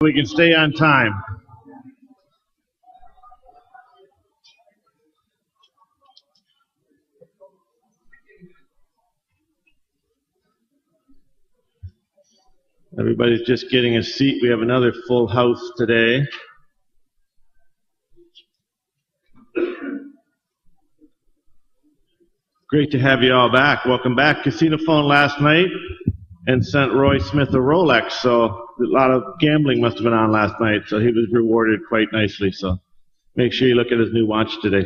We can stay on time. Everybody's just getting a seat. We have another full house today. Great to have you all back. Welcome back. Casino phone last night and sent Roy Smith a Rolex, so a lot of gambling must have been on last night, so he was rewarded quite nicely. So make sure you look at his new watch today.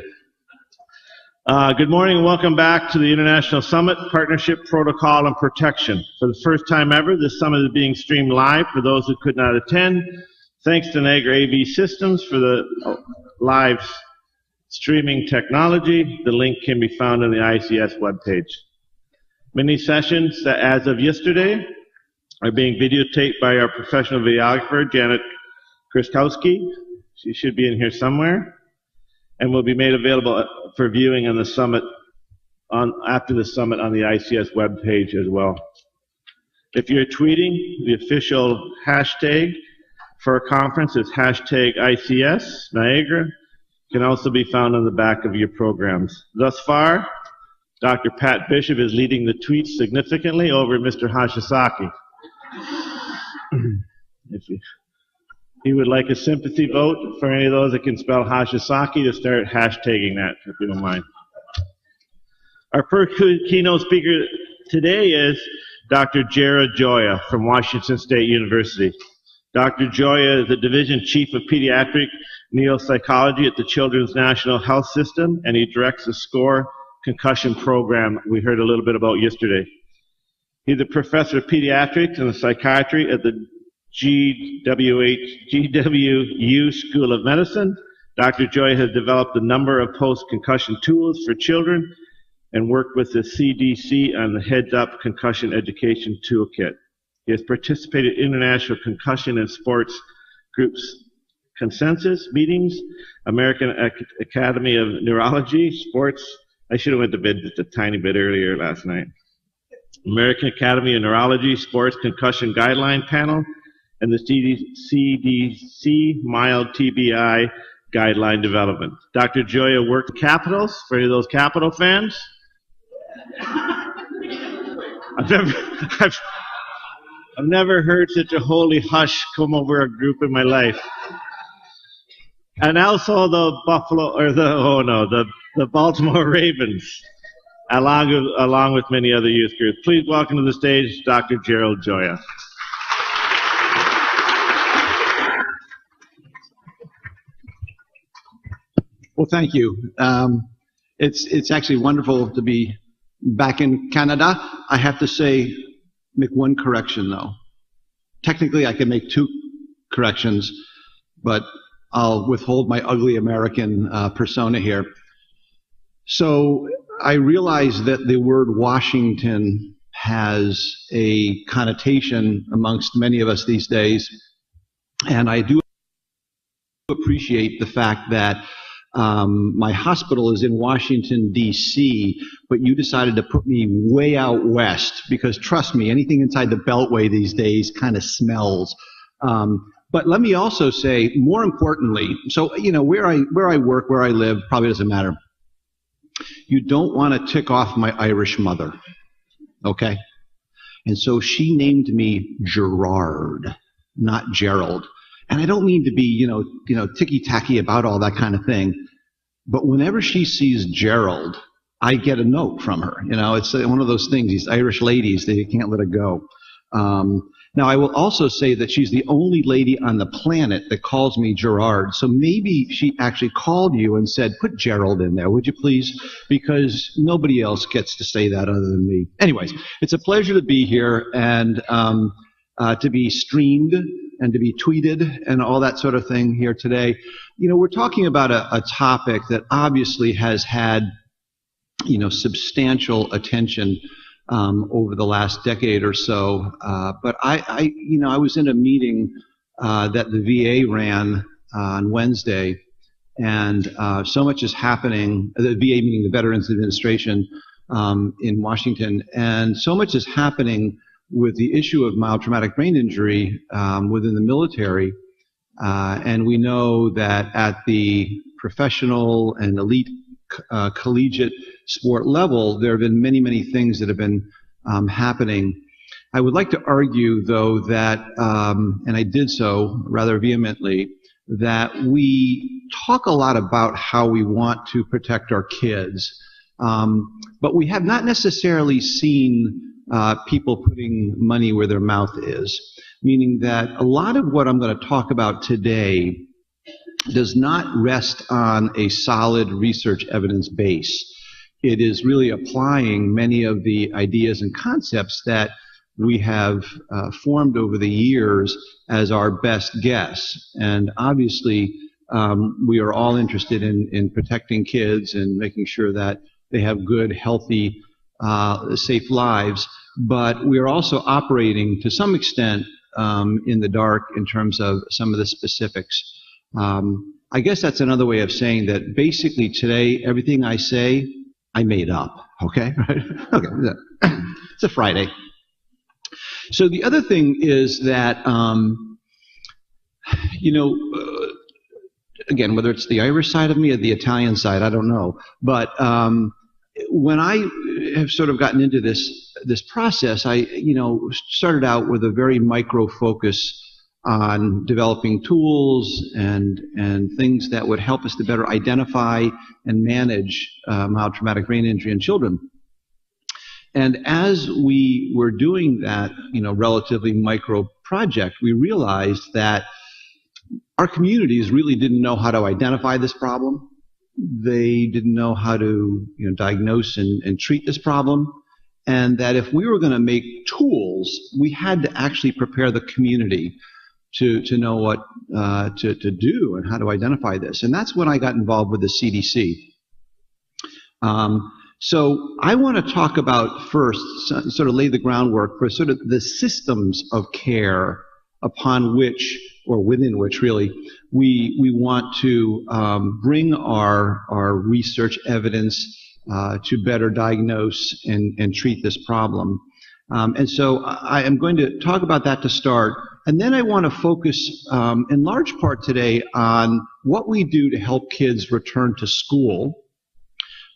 Good morning and welcome back to the International Summit, Partnership, Protocol, and Protection. For the first time ever, this summit is being streamed live for those who could not attend. Thanks to Niagara AV Systems for the live streaming technology. The link can be found on the ICS webpage. Many sessions that, as of yesterday, are being videotaped by our professional videographer, Janet Kriskowski. She should be in here somewhere, and will be made available for viewing on the summit after the summit on the ICS webpage as well. If you're tweeting, the official hashtag for our conference is hashtag ICS Niagara. Can also be found on the back of your programs. Thus far, Dr. Pat Bishop is leading the tweets significantly over Mr. Hashisaki. If he would like a sympathy vote for any of those that can spell Hashisaki to start hashtagging that, if you don't mind. Our first keynote speaker today is Dr. Jared Joya from Washington State University. Dr. Joya is the Division Chief of Pediatric Neuropsychology at the Children's National Health System, and he directs the SCORE concussion program we heard a little bit about yesterday. He's a professor of pediatrics and psychiatry at the GWU School of Medicine. Dr. Joy has developed a number of post-concussion tools for children and worked with the CDC on the Heads Up Concussion Education Toolkit. He has participated in international concussion and sports groups consensus meetings, American Academy of Neurology, sports. I should have went to bed just a tiny bit earlier last night. American Academy of Neurology Sports Concussion Guideline Panel, and the CDC Mild TBI Guideline Development. Dr. Joya worked Capitals, for any of those Capital fans. I've never heard such a holy hush come over a group in my life. And also the the Baltimore Ravens, along with many other youth groups. Please welcome to the stage Dr. Gerald Joya. Well, thank you. It's actually wonderful to be back in Canada. I have to say, make one correction though. Technically, I can make two corrections, but I'll withhold my ugly American persona here. So I realize that the word Washington has a connotation amongst many of us these days, and I do appreciate the fact that my hospital is in Washington, D.C., but you decided to put me way out west because, trust me, anything inside the Beltway these days kind of smells. But let me also say, more importantly, so, you know, where I work, where I live, probably doesn't matter. You don't want to tick off my Irish mother, okay? And so she named me Gerard, not Gerald. And I don't mean to be, you know, ticky-tacky about all that kind of thing. But whenever she sees Gerald, I get a note from her. You know, it's one of those things, these Irish ladies, they can't let it go. Now, I will also say that she's the only lady on the planet that calls me Gerard. So maybe she actually called you and said, put Gerald in there, would you please? Because nobody else gets to say that other than me. Anyways, it's a pleasure to be here and to be streamed and to be tweeted and all that sort of thing here today. You know, we're talking about a topic that obviously has had, you know, substantial attention over the last decade or so. But I was in a meeting that the VA ran on Wednesday, and so much is happening, the VA meaning the Veterans Administration in Washington, and so much is happening with the issue of mild traumatic brain injury within the military. And we know that at the professional and elite collegiate sport level, there have been many, many things that have been happening. I would like to argue, though, that, and I did so rather vehemently, that we talk a lot about how we want to protect our kids, but we have not necessarily seen people putting money where their mouth is, meaning that a lot of what I'm going to talk about today does not rest on a solid research evidence base. It is really applying many of the ideas and concepts that we have formed over the years as our best guess. And obviously, we are all interested in protecting kids and making sure that they have good, healthy, safe lives. But we are also operating to some extent in the dark in terms of some of the specifics. I guess that's another way of saying that basically today, everything I say, I made up. Okay? Okay. It's a Friday. So the other thing is that, again, whether it's the Irish side of me or the Italian side, I don't know. But when I have sort of gotten into this process, I, started out with a very micro focus on developing tools and things that would help us to better identify and manage mild traumatic brain injury in children. And as we were doing that, relatively micro project, we realized that our communities really didn't know how to identify this problem. They didn't know how to, diagnose and treat this problem. And that if we were going to make tools, we had to actually prepare the community to know what to do and how to identify this. And that's when I got involved with the CDC. So I want to talk about first, sort of lay the groundwork for sort of the systems of care upon which, or within which really, we want to bring our research evidence to better diagnose and treat this problem. And so I am going to talk about that to start. And then I want to focus in large part today on what we do to help kids return to school.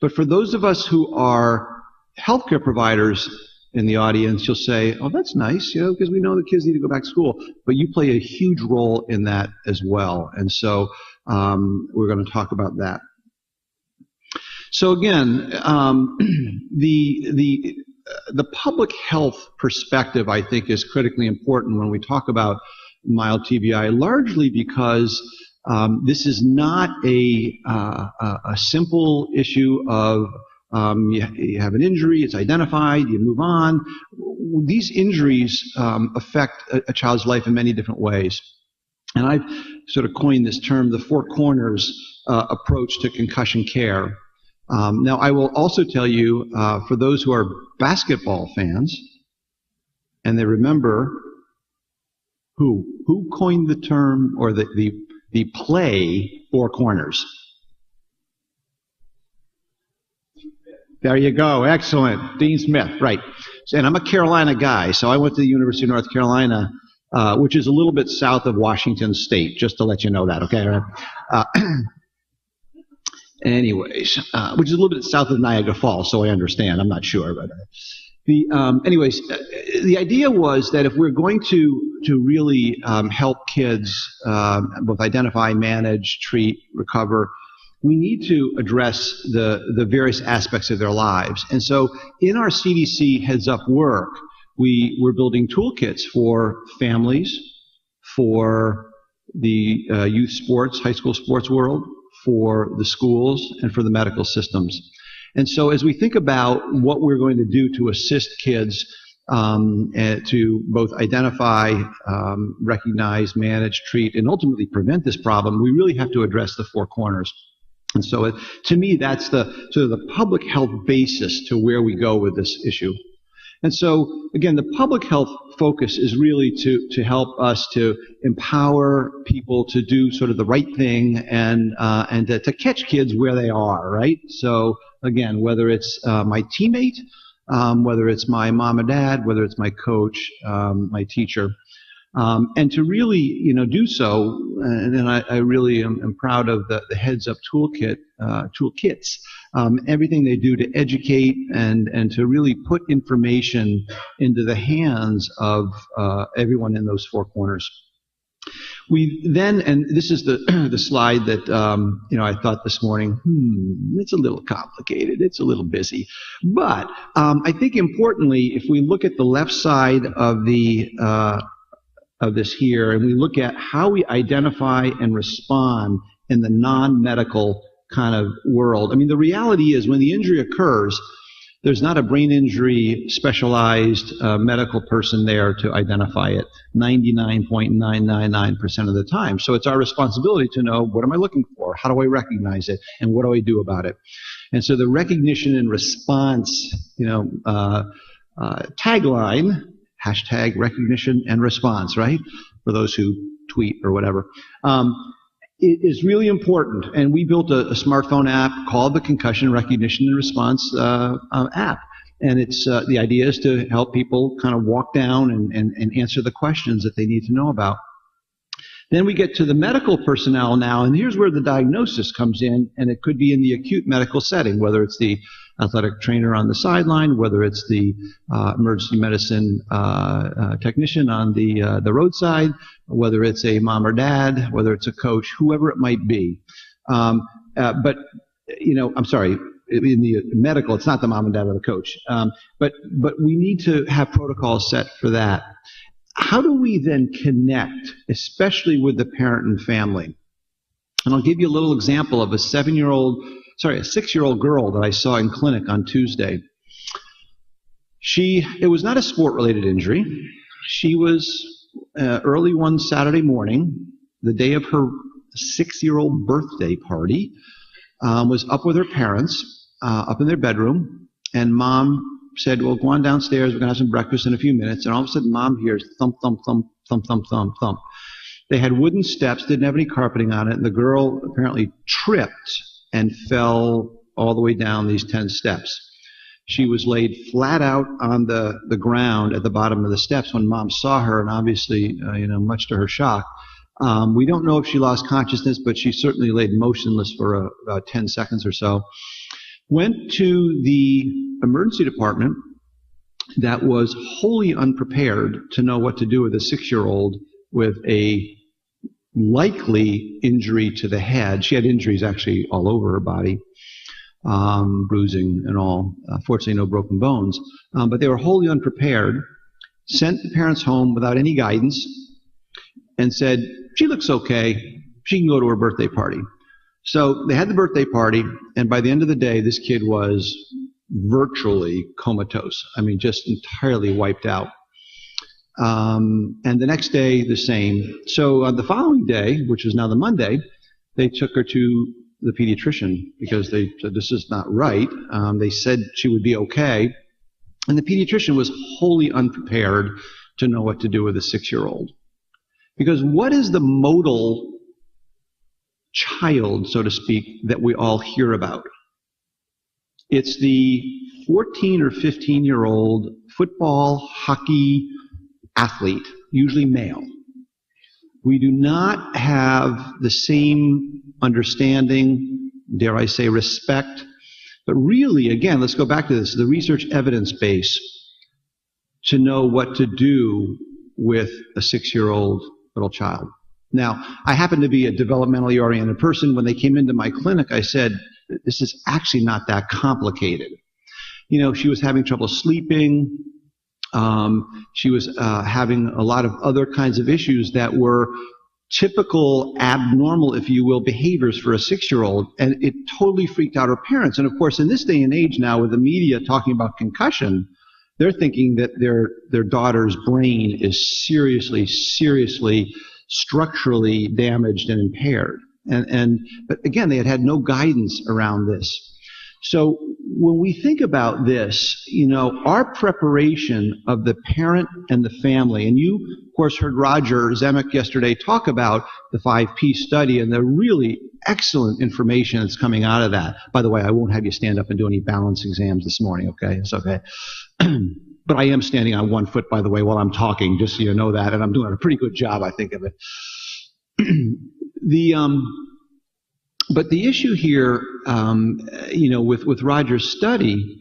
But for those of us who are healthcare providers in the audience, you'll say, oh, that's nice, because we know the kids need to go back to school. But you play a huge role in that as well. And so we're going to talk about that. So again, the public health perspective, I think, is critically important when we talk about mild TBI, largely because this is not a simple issue of you have an injury, it's identified, you move on. These injuries affect a child's life in many different ways. And I've sort of coined this term, the four corners approach to concussion care. Now, I will also tell you, for those who are basketball fans, and they remember who coined the term or the play four corners. There you go. Excellent. Dean Smith. Right. And I'm a Carolina guy, so I went to the University of North Carolina, which is a little bit south of Washington State, just to let you know that, okay? Anyways, which is a little bit south of Niagara Falls, so I understand. I'm not sure, but the idea was that if we're going to really help kids both identify, manage, treat, recover, we need to address the various aspects of their lives. And so in our CDC Heads Up work, we're building toolkits for families, for the youth sports, high school sports world, for the schools, and for the medical systems. And so as we think about what we're going to do to assist kids to both identify, recognize, manage, treat, and ultimately prevent this problem, we really have to address the four corners. And so to me, that's the sort of the public health basis to where we go with this issue. And so, again, the public health focus is really to help us to empower people to do sort of the right thing and to catch kids where they are, right? So, again, whether it's my teammate whether it's my mom and dad, whether it's my coach, my teacher. And to really, do so, and then I really am proud of the Heads Up toolkits, everything they do to educate and to really put information into the hands of everyone in those four corners. We then, and this is the slide that, I thought this morning, it's a little complicated, it's a little busy. But I think importantly, if we look at the left side of this here, and we look at how we identify and respond in the non-medical kind of world. I mean, the reality is when the injury occurs, there's not a brain injury specialized medical person there to identify it 99.999% of the time. So it's our responsibility to know, what am I looking for? How do I recognize it? And what do I do about it? And so the recognition and response, tagline, hashtag recognition and response, right? For those who tweet or whatever. It is really important. And we built a smartphone app called the Concussion Recognition and Response app. And it's the idea is to help people kind of walk down and answer the questions that they need to know about. Then we get to the medical personnel now, and here's where the diagnosis comes in, and it could be in the acute medical setting, whether it's the athletic trainer on the sideline, whether it's the emergency medicine technician on the roadside, whether it's a mom or dad, whether it's a coach, whoever it might be. I'm sorry, in the medical, it's not the mom and dad or the coach. But we need to have protocols set for that. How do we then connect, especially with the parent and family? And I'll give you a little example of a 6-year-old girl that I saw in clinic on Tuesday. It was not a sport-related injury. She was early one Saturday morning, the day of her 6-year-old birthday party, was up with her parents, up in their bedroom, and mom said, well, go on downstairs, we're going to have some breakfast in a few minutes. And all of a sudden, mom hears thump, thump, thump, thump, thump, thump, thump. They had wooden steps, didn't have any carpeting on it, and the girl apparently tripped and fell all the way down these 10 steps. She was laid flat out on the ground at the bottom of the steps when mom saw her, and obviously, much to her shock. We don't know if she lost consciousness, but she certainly laid motionless for about 10 seconds or so. Went to the emergency department that was wholly unprepared to know what to do with a 6-year-old with a likely injury to the head. She had injuries actually all over her body, bruising and all. Fortunately, no broken bones. But they were wholly unprepared, sent the parents home without any guidance, and said, she looks okay, she can go to her birthday party. So they had the birthday party, and by the end of the day, this kid was virtually comatose. I mean, just entirely wiped out. And the next day, the same. So on the following day, which was now the Monday, they took her to the pediatrician because they said, this is not right. They said she would be okay. And the pediatrician was wholly unprepared to know what to do with a 6-year-old. Because what is the modal child, so to speak, that we all hear about? It's the 14 or 15-year-old football, hockey athlete, usually male. We do not have the same understanding, dare I say respect, but really, again, let's go back to this, the research evidence base to know what to do with a 6-year-old little child. Now, I happen to be a developmentally oriented person. When they came into my clinic, I said, this is actually not that complicated. She was having trouble sleeping. She was having a lot of other kinds of issues that were typical, abnormal, if you will, behaviors for a 6-year-old, and it totally freaked out her parents. And of course, in this day and age now, with the media talking about concussion, they're thinking that their daughter's brain is seriously structurally damaged and impaired. But again, they had no guidance around this. So when we think about this, our preparation of the parent and the family, and you, of course, heard Roger Zemek yesterday talk about the 5P study and the really excellent information that's coming out of that. By the way, I won't have you stand up and do any balance exams this morning, okay? It's okay. But I am standing on one foot, by the way, while I'm talking, just so you know that, and I'm doing a pretty good job, I think, of it. But the issue here, with Roger's study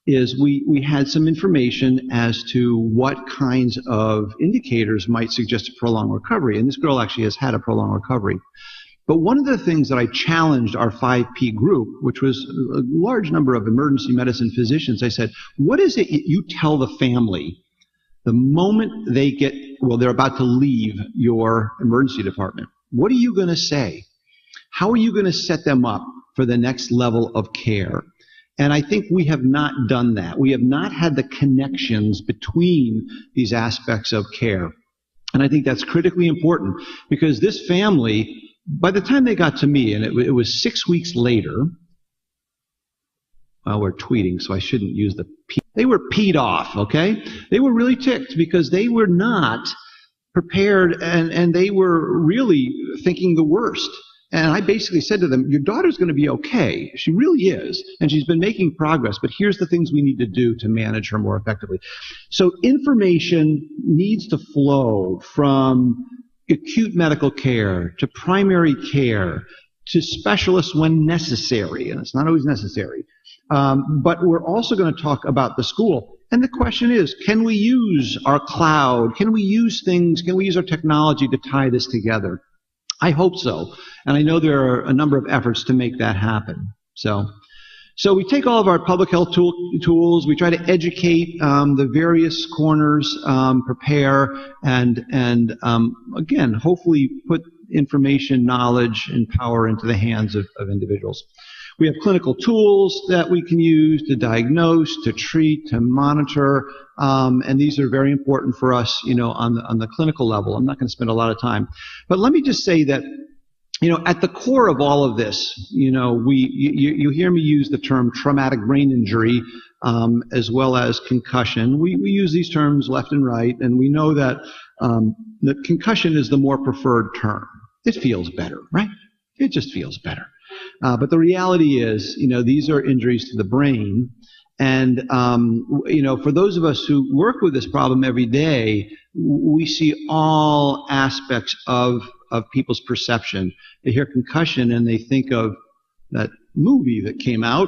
is we had some information as to what kinds of indicators might suggest a prolonged recovery. And this girl actually has had a prolonged recovery. But one of the things that I challenged our 5P group, which was a large number of emergency medicine physicians, I said, what is it you tell the family the moment they're about to leave your emergency department? What are you going to say? How are you going to set them up for the next level of care? And I think we have not done that. We have not had the connections between these aspects of care. And I think that's critically important because this family, by the time they got to me, and it was 6 weeks later, well, we're tweeting, so I shouldn't use the P. They were peed off, okay? They were really ticked because they were not prepared and they were really thinking the worst. And I basically said to them, your daughter's going to be okay. She really is. And she's been making progress. But here's the things we need to do to manage her more effectively. So information needs to flow from acute medical care to primary care to specialists when necessary. And it's not always necessary. But we're also going to talk about the school. And the question is, can we use our cloud? Can we use our technology to tie this together? I hope so. And I know there are a number of efforts to make that happen. So we take all of our public health tools, we try to educate the various corners, prepare, and again, hopefully put information, knowledge, and power into the hands of individuals. We have clinical tools that we can use to diagnose, to treat, to monitor, and these are very important for us, on the clinical level. I'm not going to spend a lot of time, but let me just say that, at the core of all of this, you hear me use the term traumatic brain injury, as well as concussion. We use these terms left and right, and we know that that concussion is the more preferred term. It feels better, right? It just feels better. But the reality is, these are injuries to the brain. And, for those of us who work with this problem every day, we see all aspects of people's perception. They hear concussion and they think of that movie that came out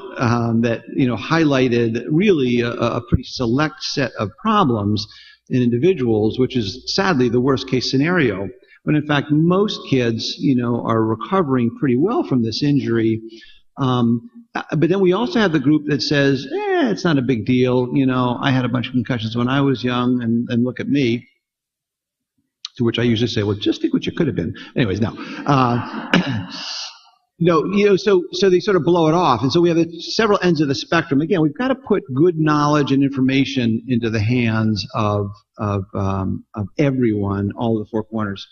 that, highlighted really a pretty select set of problems in individuals, which is sadly the worst case scenario. When in fact, most kids, are recovering pretty well from this injury. But then we also have the group that says, it's not a big deal. I had a bunch of concussions when I was young, and look at me. To which I usually say, well, just think what you could have been. Anyways, no. No, so they sort of blow it off. And so we have several ends of the spectrum. Again, we've got to put good knowledge and information into the hands of everyone, all of the four corners.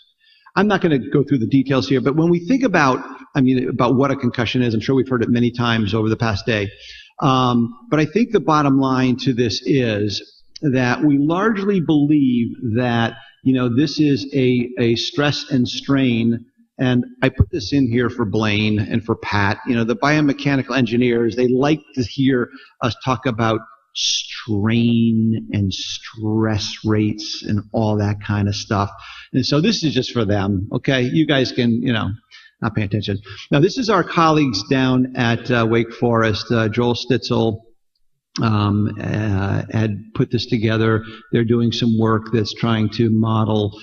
I'm not going to go through the details here, but when we think about what a concussion is, I'm sure we've heard it many times over the past day. But I think the bottom line to this is that we largely believe that, this is a stress and strain. And I put this in here for Blaine and for Pat. The biomechanical engineers, they like to hear us talk about strain and stress rates and all that kind of stuff. And so this is just for them, okay? You guys can, not pay attention. Now, this is our colleagues down at Wake Forest. Joel Stitzel had put this together. They're doing some work that's trying to model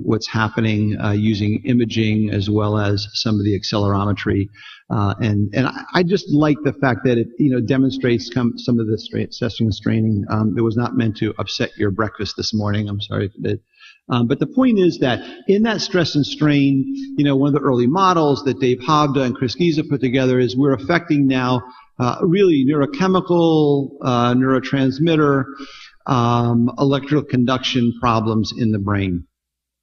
what's happening using imaging as well as some of the accelerometry. And I just like the fact that it demonstrates some of the stressing and straining. It was not meant to upset your breakfast this morning. I'm sorry if it did. But the point is that in that stress and strain, one of the early models that Dave Hovda and Chris Giza put together is we're affecting now really neurochemical, neurotransmitter, electrical conduction problems in the brain.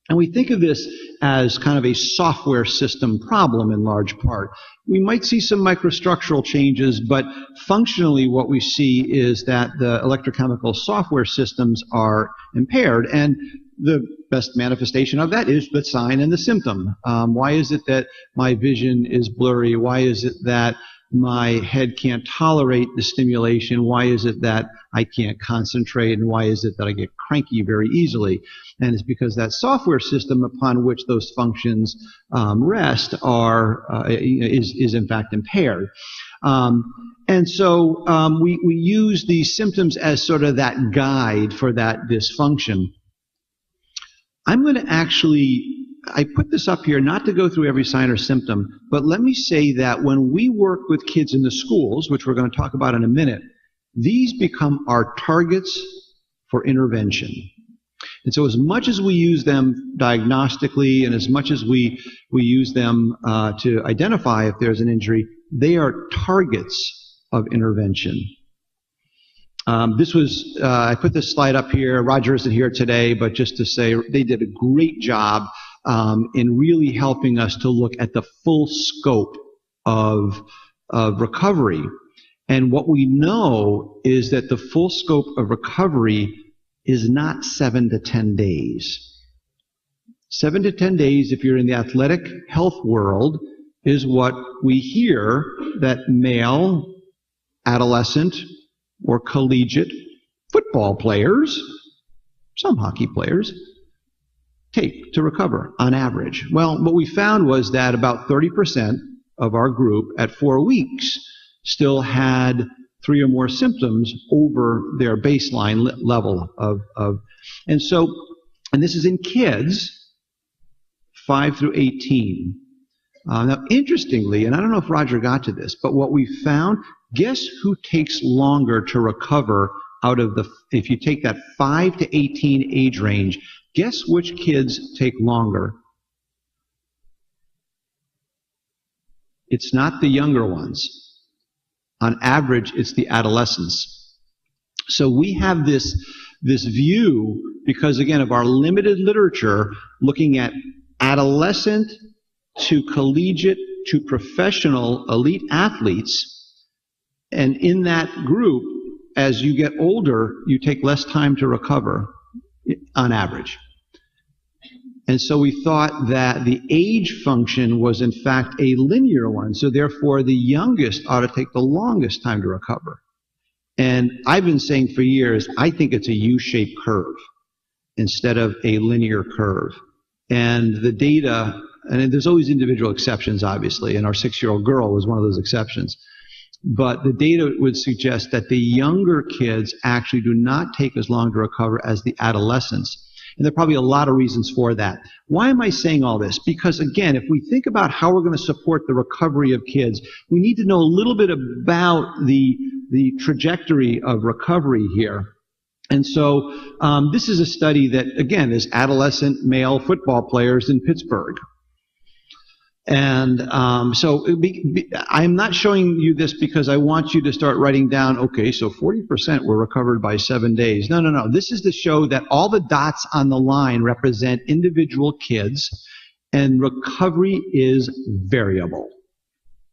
And we think of this as kind of a software system problem in large part. We might see some microstructural changes, but functionally what we see is that the electrochemical software systems are impaired. And the best manifestation of that is the sign and the symptom. Why is it that my vision is blurry? Why is it that my head can't tolerate the stimulation? Why is it that I can't concentrate? And why is it that I get cranky very easily? And it's because that software system upon which those functions rest is in fact impaired. And so we use these symptoms as sort of that guide for that dysfunction. I'm going to I put this up here not to go through every sign or symptom, but let me say that when we work with kids in the schools, which we're going to talk about in a minute, these become our targets for intervention. And so as much as we use them diagnostically and as much as we use them to identify if there's an injury, they are targets of intervention. I put this slide up here. Roger isn't here today, but just to say they did a great job in really helping us to look at the full scope of recovery. And what we know is that the full scope of recovery is not 7 to 10 days. 7 to 10 days, if you're in the athletic health world, is what we hear that male, adolescent, or collegiate football players, some hockey players, take to recover on average. Well, what we found was that about 30% of our group at 4 weeks still had 3 or more symptoms over their baseline level and this is in kids 5 through 18. Now, interestingly, and I don't know if Roger got to this, but what we found, guess who takes longer to recover if you take that 5 to 18 age range, guess which kids take longer? It's not the younger ones. On average, it's the adolescents. So we have this view, because again, of our limited literature, looking at adolescent to collegiate to professional elite athletes. And in that group, as you get older, you take less time to recover on average. And so we thought that the age function was in fact a linear one. So therefore, the youngest ought to take the longest time to recover. And I've been saying for years, I think it's a U-shaped curve instead of a linear curve. And the data, and there's always individual exceptions, obviously, and our 6-year-old girl was one of those exceptions. But the data would suggest that the younger kids actually do not take as long to recover as the adolescents. And there are probably a lot of reasons for that. Why am I saying all this? Because again, if we think about how we're going to support the recovery of kids, we need to know a little bit about the trajectory of recovery here. And so this is a study that, again, is adolescent male football players in Pittsburgh. And I'm not showing you this because I want you to start writing down, okay, so 40% were recovered by 7 days. No. This is to show that all the dots on the line represent individual kids, and recovery is variable.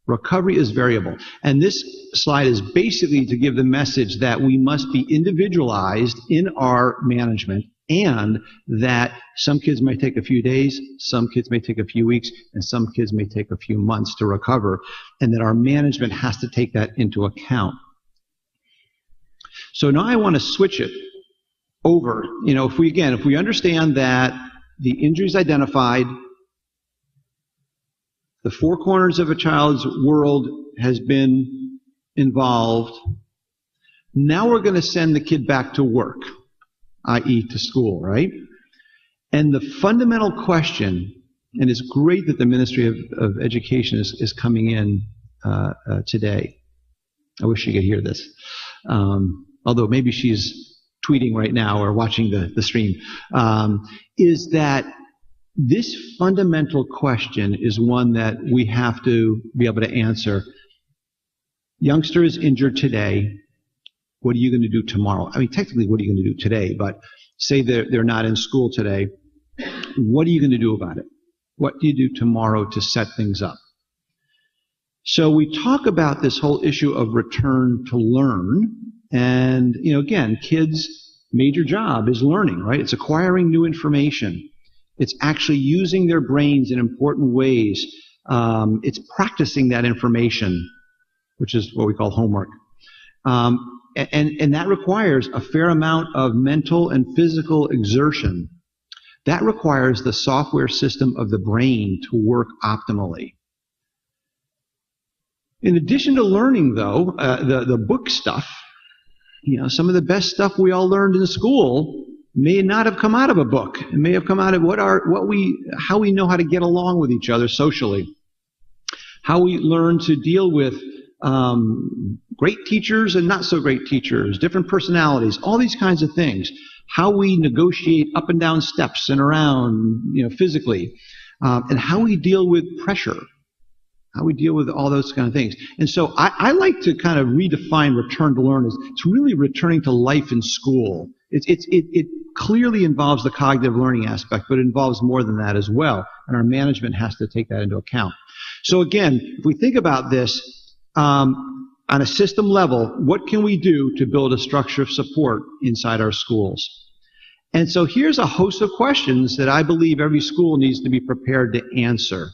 Recovery is variable. And this slide is basically to give the message that we must be individualized in our management, and that some kids may take a few days, some kids may take a few weeks, and some kids may take a few months to recover, and that our management has to take that into account. So now I want to switch it over. If we understand that the injury is identified, the 4 corners of a child's world has been involved, now we're going to send the kid back to work, i.e. to school, right? And the fundamental question, and it's great that the Ministry of Education is coming in today. I wish you could hear this. Although maybe she's tweeting right now or watching the stream, is that this fundamental question is one that we have to be able to answer. Youngster is injured today. What are you going to do tomorrow? I mean, technically, what are you going to do today? But say they're not in school today. What are you going to do about it? What do you do tomorrow to set things up? So we talk about this whole issue of return to learn. And, again, kids major job is learning, right? It's acquiring new information. It's actually using their brains in important ways. It's practicing that information, which is what we call homework. And that requires a fair amount of mental and physical exertion. That requires the software system of the brain to work optimally. In addition to learning, though, the book stuff, some of the best stuff we all learned in school may not have come out of a book. It may have come out of how we know how to get along with each other socially, how we learn to deal with great teachers and not so great teachers, different personalities, all these kinds of things. How we negotiate up and down steps and around, physically, and how we deal with pressure, how we deal with all those kind of things. And so I like to kind of redefine return to learn as it's really returning to life in school. It clearly involves the cognitive learning aspect, but it involves more than that as well. And our management has to take that into account. So again, if we think about this, on a system level, what can we do to build a structure of support inside our schools? And so here's a host of questions that I believe every school needs to be prepared to answer.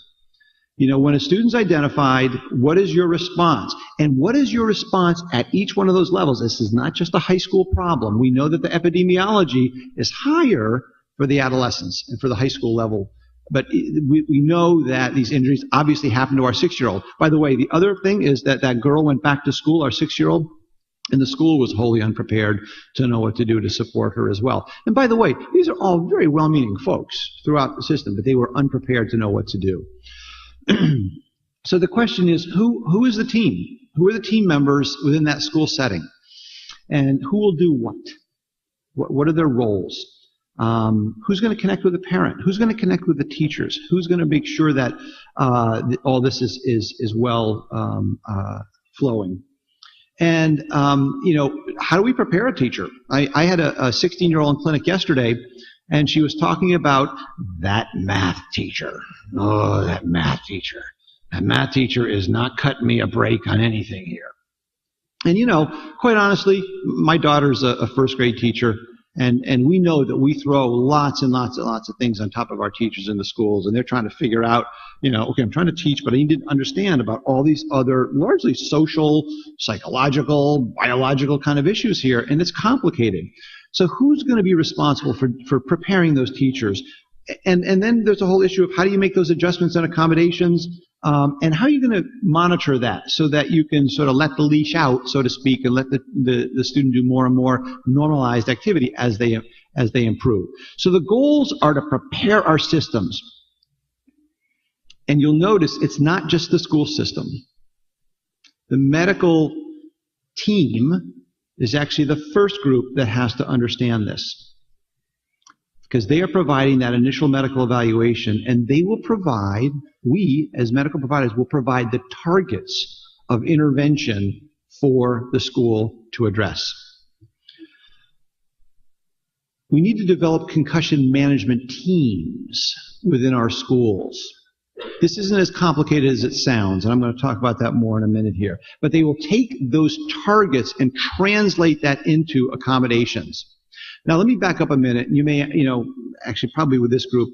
When a student's identified, what is your response? And what is your response at each one of those levels? This is not just a high school problem. We know that the epidemiology is higher for the adolescents and for the high school level. But we know that these injuries obviously happen to our 6-year-old. By the way, the other thing is that girl went back to school, our 6-year-old, and the school was wholly unprepared to know what to do to support her as well. And by the way, these are all very well-meaning folks throughout the system, but they were unprepared to know what to do. So the question is, who is the team? Who are the team members within that school setting? And who will do what? What are their roles? Who's going to connect with the parent? Who's going to connect with the teachers? Who's going to make sure that all this is well flowing? And how do we prepare a teacher? I had a 16-year-old in clinic yesterday, and she was talking about that math teacher. Oh, that math teacher. That math teacher is not cutting me a break on anything here. And quite honestly, my daughter's a first grade teacher. And we know that we throw lots and lots and lots of things on top of our teachers in the schools, and they're trying to figure out, okay, I'm trying to teach, but I need to understand about all these other largely social, psychological, biological kind of issues here, and it's complicated. So who's going to be responsible for preparing those teachers? And then there's a whole issue of how do you make those adjustments and accommodations, and how are you going to monitor that so that you can sort of let the leash out, so to speak, and let the student do more and more normalized activity as they improve. So the goals are to prepare our systems. And you'll notice it's not just the school system. The medical team is actually the first group that has to understand this, because they are providing that initial medical evaluation, and they will provide, we as medical providers will provide the targets of intervention for the school to address. We need to develop concussion management teams within our schools. This isn't as complicated as it sounds, and I'm going to talk about that more in a minute here. But they will take those targets and translate that into accommodations. Now, let me back up a minute. You may, actually probably with this group,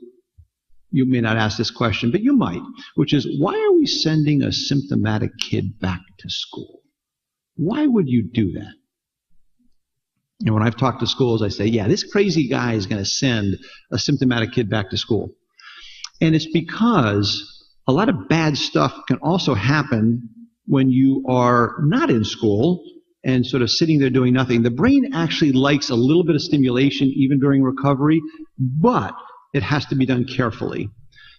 you may not ask this question, but you might, which is, why are we sending a symptomatic kid back to school? Why would you do that? And when I've talked to schools, I say, yeah, this crazy guy is going to send a symptomatic kid back to school. And it's because a lot of bad stuff can also happen when you are not in school and sort of sitting there doing nothing. The brain actually likes a little bit of stimulation even during recovery, but it has to be done carefully.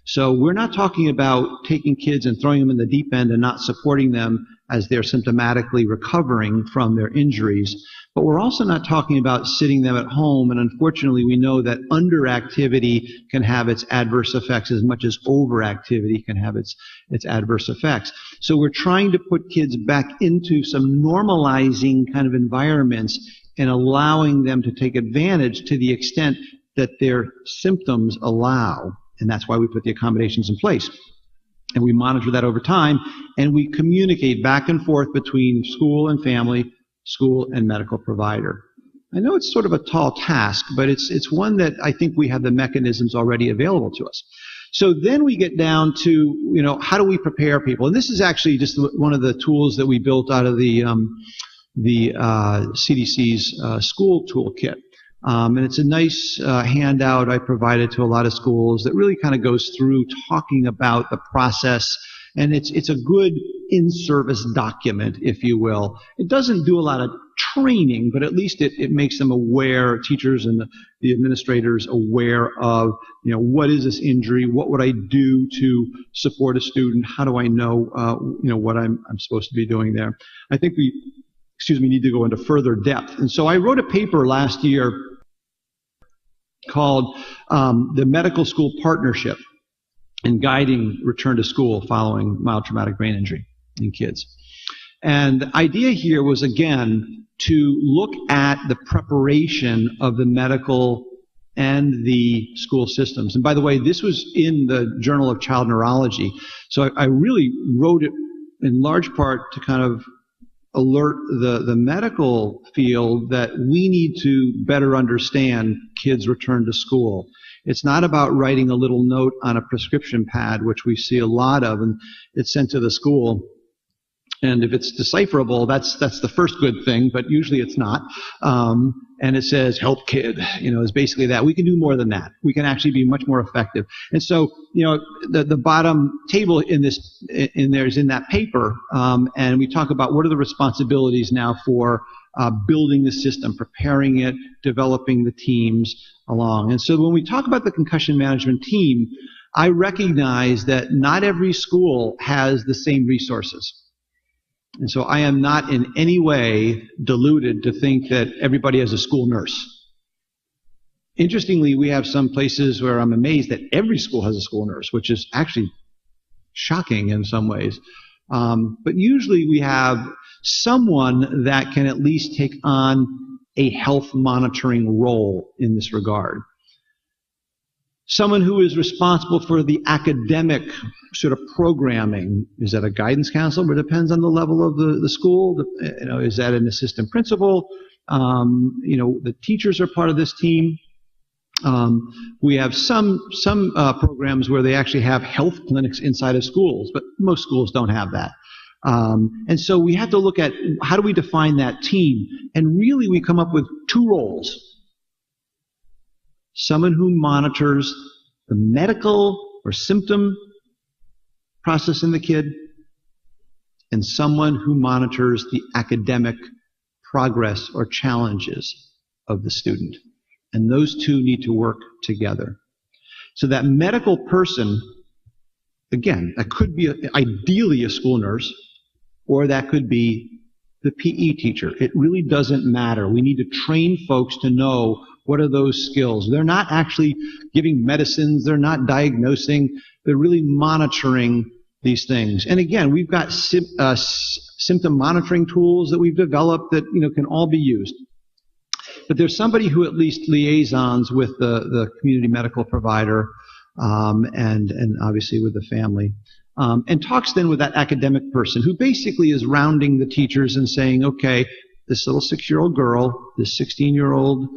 So we're not talking about taking kids and throwing them in the deep end and not supporting them as they're symptomatically recovering from their injuries. But we're also not talking about sitting them at home, and unfortunately we know that underactivity can have its adverse effects as much as overactivity can have its adverse effects. So we're trying to put kids back into some normalizing kind of environments and allowing them to take advantage to the extent that their symptoms allow. And that's why we put the accommodations in place. And we monitor that over time, and we communicate back and forth between school and family, school and medical provider. I know it's sort of a tall task, but it's one that I think we have the mechanisms already available to us. So then we get down to, how do we prepare people? And this is actually just one of the tools that we built out of the CDC's school toolkit. And it's a nice handout I provided to a lot of schools that really kind of goes through talking about the process. And it's a good in-service document, if you will. It doesn't do a lot of training, but at least it makes them aware, teachers and the administrators aware of, what is this injury? What would I do to support a student? How do I know, what I'm supposed to be doing there? I think we need to go into further depth. And so I wrote a paper last year called The Medical School Partnership in Guiding Return to School Following Mild Traumatic Brain Injury in Kids. And the idea here was, again, to look at the preparation of the medical and the school systems. And by the way, this was in the Journal of Child Neurology. So I really wrote it in large part to kind of alert the medical field that we need to better understand kids' return to school. It's not about writing a little note on a prescription pad, which we see a lot of, and it's sent to the school. And if it's decipherable, that's the first good thing, but usually it's not. And it says, help kid, is basically that. We can do more than that. We can actually be much more effective. And so, the bottom table in there is in that paper. And we talk about what are the responsibilities now for building the system, preparing it, developing the teams along. And so when we talk about the concussion management team, I recognize that not every school has the same resources. And so I am not in any way deluded to think that everybody has a school nurse. Interestingly, we have some places where I'm amazed that every school has a school nurse, which is actually shocking in some ways. But usually we have someone that can at least take on a health monitoring role in this regard. Someone who is responsible for the academic sort of programming. Is that a guidance counselor? It depends on the level of the school. Is that an assistant principal? The teachers are part of this team. We have some programs where they actually have health clinics inside of schools, but most schools don't have that. And so we have to look at how do we define that team? And really we come up with two roles. Someone who monitors the medical or symptom process in the kid, and someone who monitors the academic progress or challenges of the student. And those two need to work together. So that medical person, again, that could be ideally a school nurse, or that could be the PE teacher. It really doesn't matter. We need to train folks to know what are those skills. They're not actually giving medicines. They're not diagnosing. They're really monitoring these things. And again, we've got symptom monitoring tools that we've developed that can all be used. But there's somebody who at least liaisons with the community medical provider and obviously with the family. And talks then with that academic person who basically is rounding the teachers and saying, okay, this little 6-year-old girl, this 16-year-old,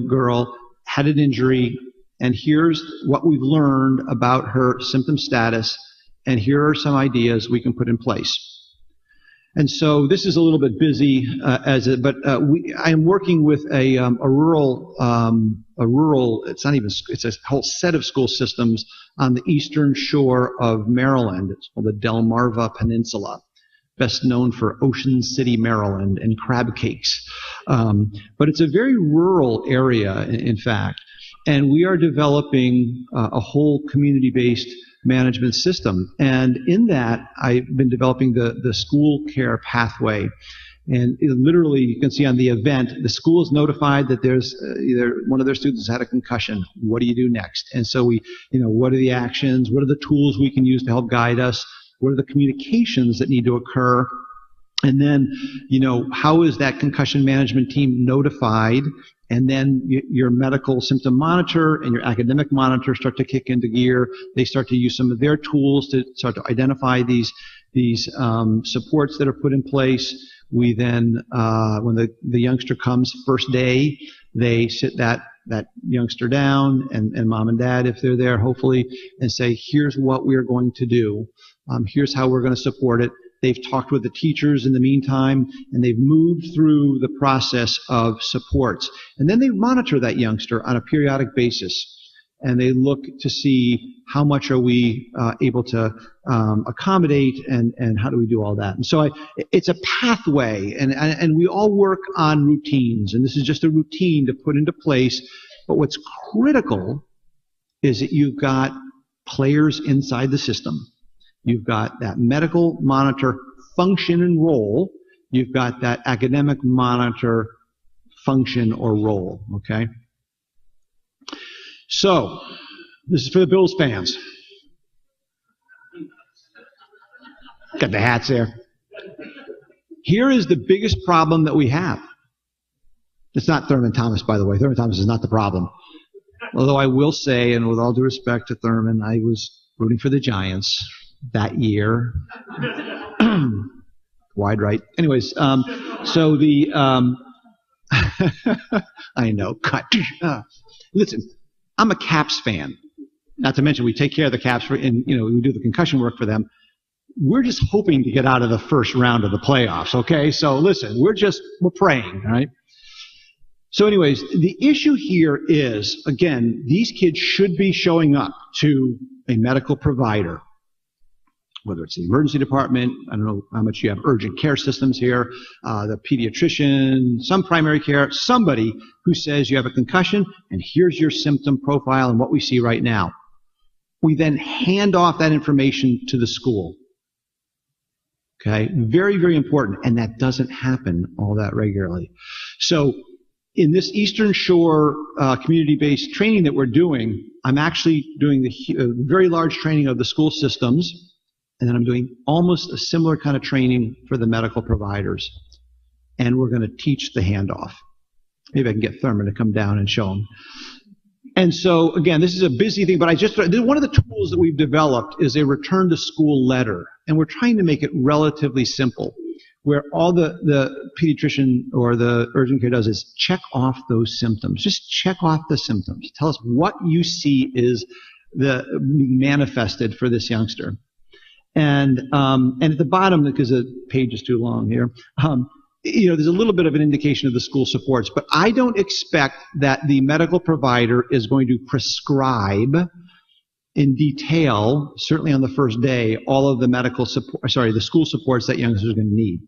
girl had an injury, and here's what we've learned about her symptom status, and here are some ideas we can put in place. And so this is a little bit busy, but I am working with a rural, it's a whole set of school systems on the eastern shore of Maryland. It's called the Delmarva Peninsula, best known for Ocean City, Maryland, and crab cakes. But it's a very rural area, in fact, and we are developing a whole community-based management system. And in that, I've been developing the school care pathway. And literally, you can see on the event, the school is notified that there's either one of their students had a concussion. What do you do next? And so we, what are the actions? What are the tools we can use to help guide us? What are the communications that need to occur? And then, how is that concussion management team notified? And then your medical symptom monitor and your academic monitor start to kick into gear. They start to use some of their tools to start to identify these supports that are put in place. We then, when the youngster comes first day, they sit that youngster down, and mom and dad, if they're there, hopefully, and say, here's what we're going to do. Here's how we're going to support it. They've talked with the teachers in the meantime, and they've moved through the process of supports. And then they monitor that youngster on a periodic basis. And they look to see how much are we able to accommodate, and how do we do all that. And so it's a pathway, and we all work on routines, and this is just a routine to put into place. But what's critical is that you've got players inside the system. You've got that medical monitor function and role. You've got that academic monitor function or role, okay? So, this is for the Bills fans. Got the hats there. Here is the biggest problem that we have. It's not Thurman Thomas, by the way. Thurman Thomas is not the problem. Although I will say, and with all due respect to Thurman, I was rooting for the Giants that year. Wide right. Anyways, so the I know. Cut. Listen, I'm a Caps fan. Not to mention we take care of the Caps, and we do the concussion work for them. We're just hoping to get out of the first round of the playoffs. Okay, so listen, we're praying, all right? So, anyways, the issue here is, again, these kids should be showing up to a medical provider, whether it's the emergency department, I don't know how much you have urgent care systems here, the pediatrician, some primary care, somebody who says you have a concussion and here's your symptom profile and what we see right now. We then hand off that information to the school. Okay, very, very important, and that doesn't happen all that regularly. So in this Eastern Shore community-based training that we're doing, I'm actually doing the very large training of the school systems, and then I'm doing almost a similar kind of training for the medical providers. And we're going to teach the handoff. Maybe I can get Thurman to come down and show them. And so, again, this is a busy thing, but one of the tools that we've developed is a return to school letter. And we're trying to make it relatively simple, where all the pediatrician or the urgent care does is check off those symptoms. Just check off the symptoms. Tell us what you see is manifested for this youngster. And at the bottom, because the page is too long here, there's a little bit of an indication of the school supports, but I don't expect that the medical provider is going to prescribe in detail, certainly on the first day, all of the the school supports that youngsters are going to need,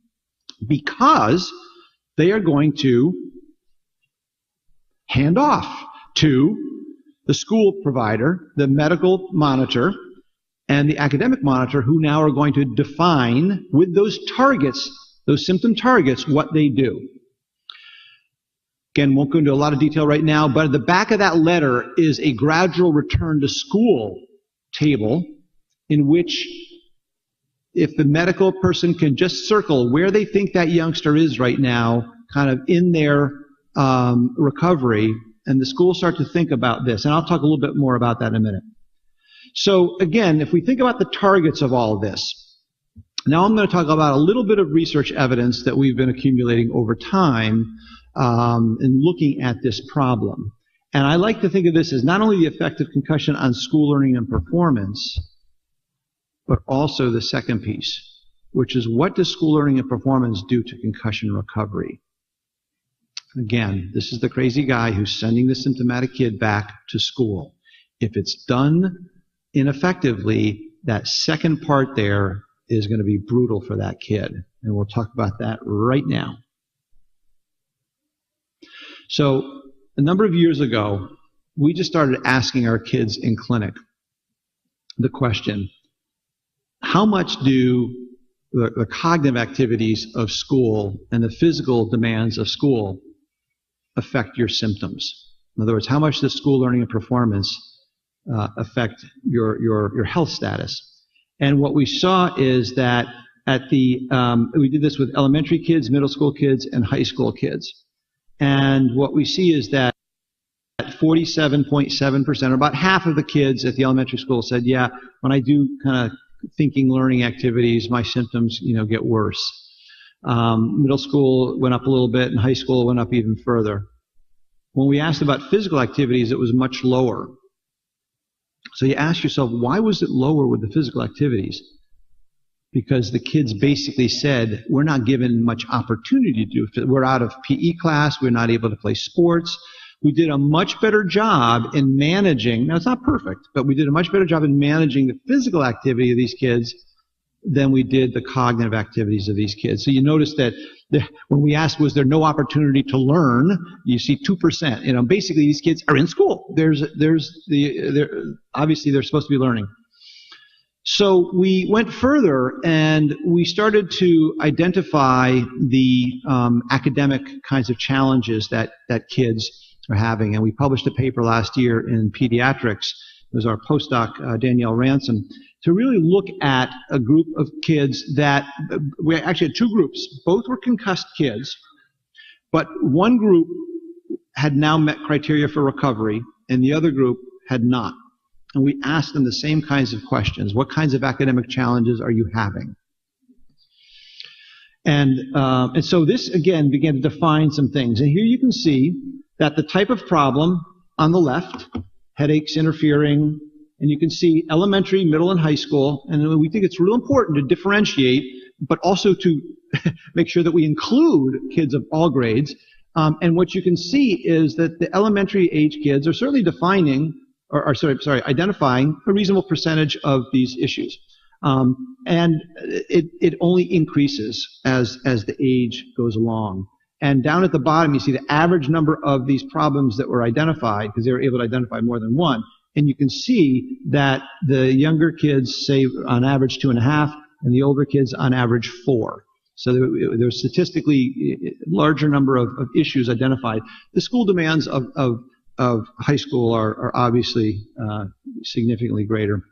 because they are going to hand off to the school provider, the medical monitor, and the academic monitor, who now are going to define with those targets, those symptom targets, what they do. Again, won't go into a lot of detail right now, but at the back of that letter is a gradual return to school table in which, if the medical person can just circle where they think that youngster is right now, kind of in their recovery, and the schools start to think about this. And I'll talk a little bit more about that in a minute. So again, if we think about the targets of all of this, now I'm going to talk about a little bit of research evidence that we've been accumulating over time in looking at this problem. And I like to think of this as not only the effect of concussion on school learning and performance, but also the second piece, which is what does school learning and performance do to concussion recovery? Again, this is the crazy guy who's sending the symptomatic kid back to school. If it's done ineffectively, that second part there is going to be brutal for that kid. And we'll talk about that right now. So a number of years ago, we just started asking our kids in clinic the question, how much do the cognitive activities of school and the physical demands of school affect your symptoms? In other words, how much does school learning and performance affect your health status? And what we saw is that we did this with elementary kids, middle school kids, and high school kids. And what we see is that 47.7%, or about half of the kids at the elementary school said, yeah, when I do kind of thinking, learning activities, my symptoms, get worse. Middle school went up a little bit, and high school went up even further. When we asked about physical activities, it was much lower. So you ask yourself, why was it lower with the physical activities? Because the kids basically said, we're not given much opportunity to do it. We're out of PE class. We're not able to play sports. We did a much better job in managing, now it's not perfect, but we did a much better job in managing the physical activity of these kids than we did the cognitive activities of these kids. So you notice that when we asked, was there no opportunity to learn, you see 2%. Basically these kids are in school. Obviously they're supposed to be learning. So we went further and we started to identify the academic kinds of challenges that kids are having. And we published a paper last year in Pediatrics. It was our postdoc, Danielle Ransom, to really look at a group of kids that we actually had two groups. Both were concussed kids, but one group had now met criteria for recovery and the other group had not. And we asked them the same kinds of questions. What kinds of academic challenges are you having? And so this, again, began to define some things. And here you can see that the type of problem on the left, headaches, interfering, and you can see elementary, middle, and high school. And we think it's real important to differentiate, but also to make sure that we include kids of all grades. And what you can see is that the elementary age kids are certainly identifying a reasonable percentage of these issues. And it only increases as the age goes along. And down at the bottom, you see the average number of these problems that were identified, because they were able to identify more than one. And you can see that the younger kids say on average 2.5, and the older kids on average 4. So there's statistically larger number of issues identified. The school demands of high school are obviously significantly greater.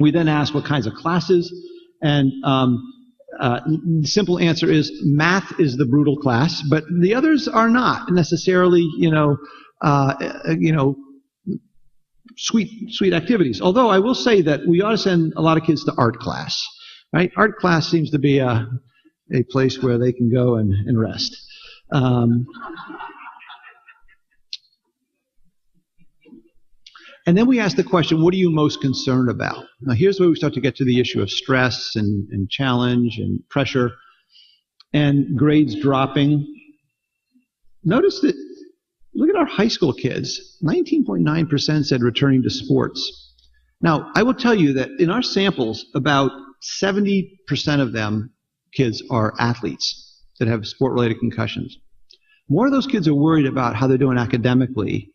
We then asked what kinds of classes, and the simple answer is math is the brutal class, but the others are not necessarily, sweet activities. Although I will say that we ought to send a lot of kids to art class, right? Art class seems to be a place where they can go and rest. And then we ask the question, what are you most concerned about? Now here's where we start to get to the issue of stress and challenge and pressure and grades dropping. Notice that, look at our high school kids. 19.9% said returning to sports. Now, I will tell you that in our samples, about 70% of them kids are athletes that have sport-related concussions. More of those kids are worried about how they're doing academically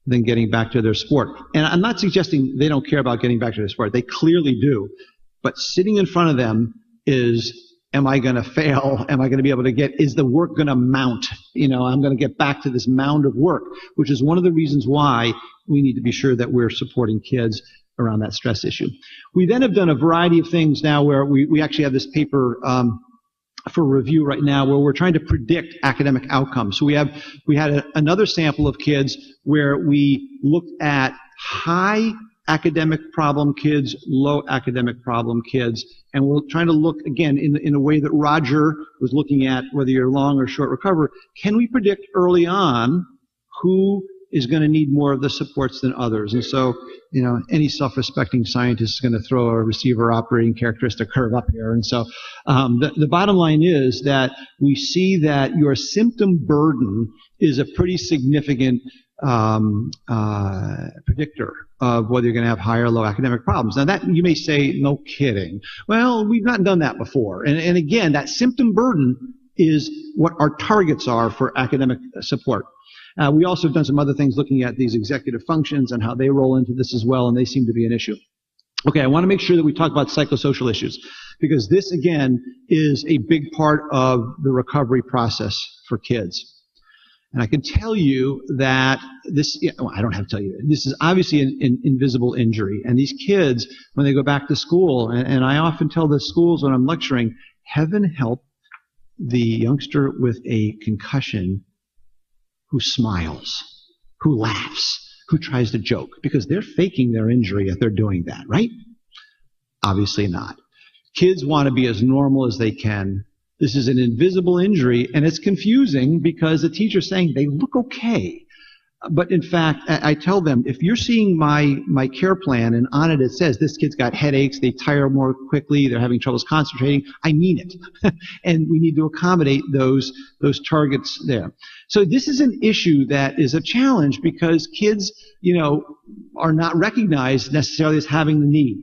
than getting back to their sport. And I'm not suggesting they don't care about getting back to their sport. They clearly do. But sitting in front of them is, am I going to fail? Am I going to be able to is the work going to mount? I'm going to get back to this mound of work, which is one of the reasons why we need to be sure that we're supporting kids around that stress issue. We then have done a variety of things now where we actually have this paper for review right now where we're trying to predict academic outcomes. So we had another sample of kids where we looked at high academic problem kids, low academic problem kids, and we're trying to look again in a way that Roger was looking at, whether you're long or short recovery. Can we predict early on who is going to need more of the supports than others? And so, any self-respecting scientist is going to throw a receiver operating characteristic curve up here. And so the bottom line is that we see that your symptom burden is a pretty significant predictor of whether you're going to have high or low academic problems. Now that you may say, no kidding. Well, we've not done that before. And again, that symptom burden is what our targets are for academic support. We also have done some other things looking at these executive functions and how they roll into this as well, and they seem to be an issue. Okay, I want to make sure that we talk about psychosocial issues, because this, again, is a big part of the recovery process for kids. And I can tell you that this, I don't have to tell you, this is obviously an invisible injury. And these kids, when they go back to school, and I often tell the schools when I'm lecturing, heaven help the youngster with a concussion who smiles, who laughs, who tries to joke, because they're faking their injury if they're doing that, right? Obviously not. Kids want to be as normal as they can. This is an invisible injury, and it's confusing because the teacher's saying they look okay. But in fact, I tell them, if you're seeing my care plan and on it says this kid's got headaches, they tire more quickly, they're having troubles concentrating, I mean it. And we need to accommodate those targets there. So this is an issue that is a challenge because kids, are not recognized necessarily as having the need.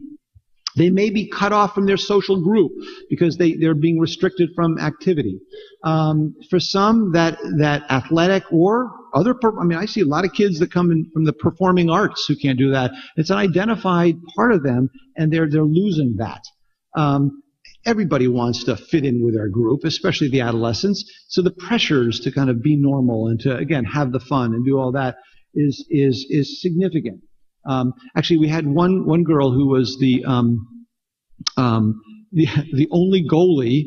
They may be cut off from their social group because they're being restricted from activity. For some, that athletic or other, I see a lot of kids that come in from the performing arts who can't do that. It's an identified part of them, and they're losing that. Everybody wants to fit in with their group, especially the adolescents. So the pressures to kind of be normal and to, again, have the fun and do all that is significant. Actually, we had one girl who was the only goalie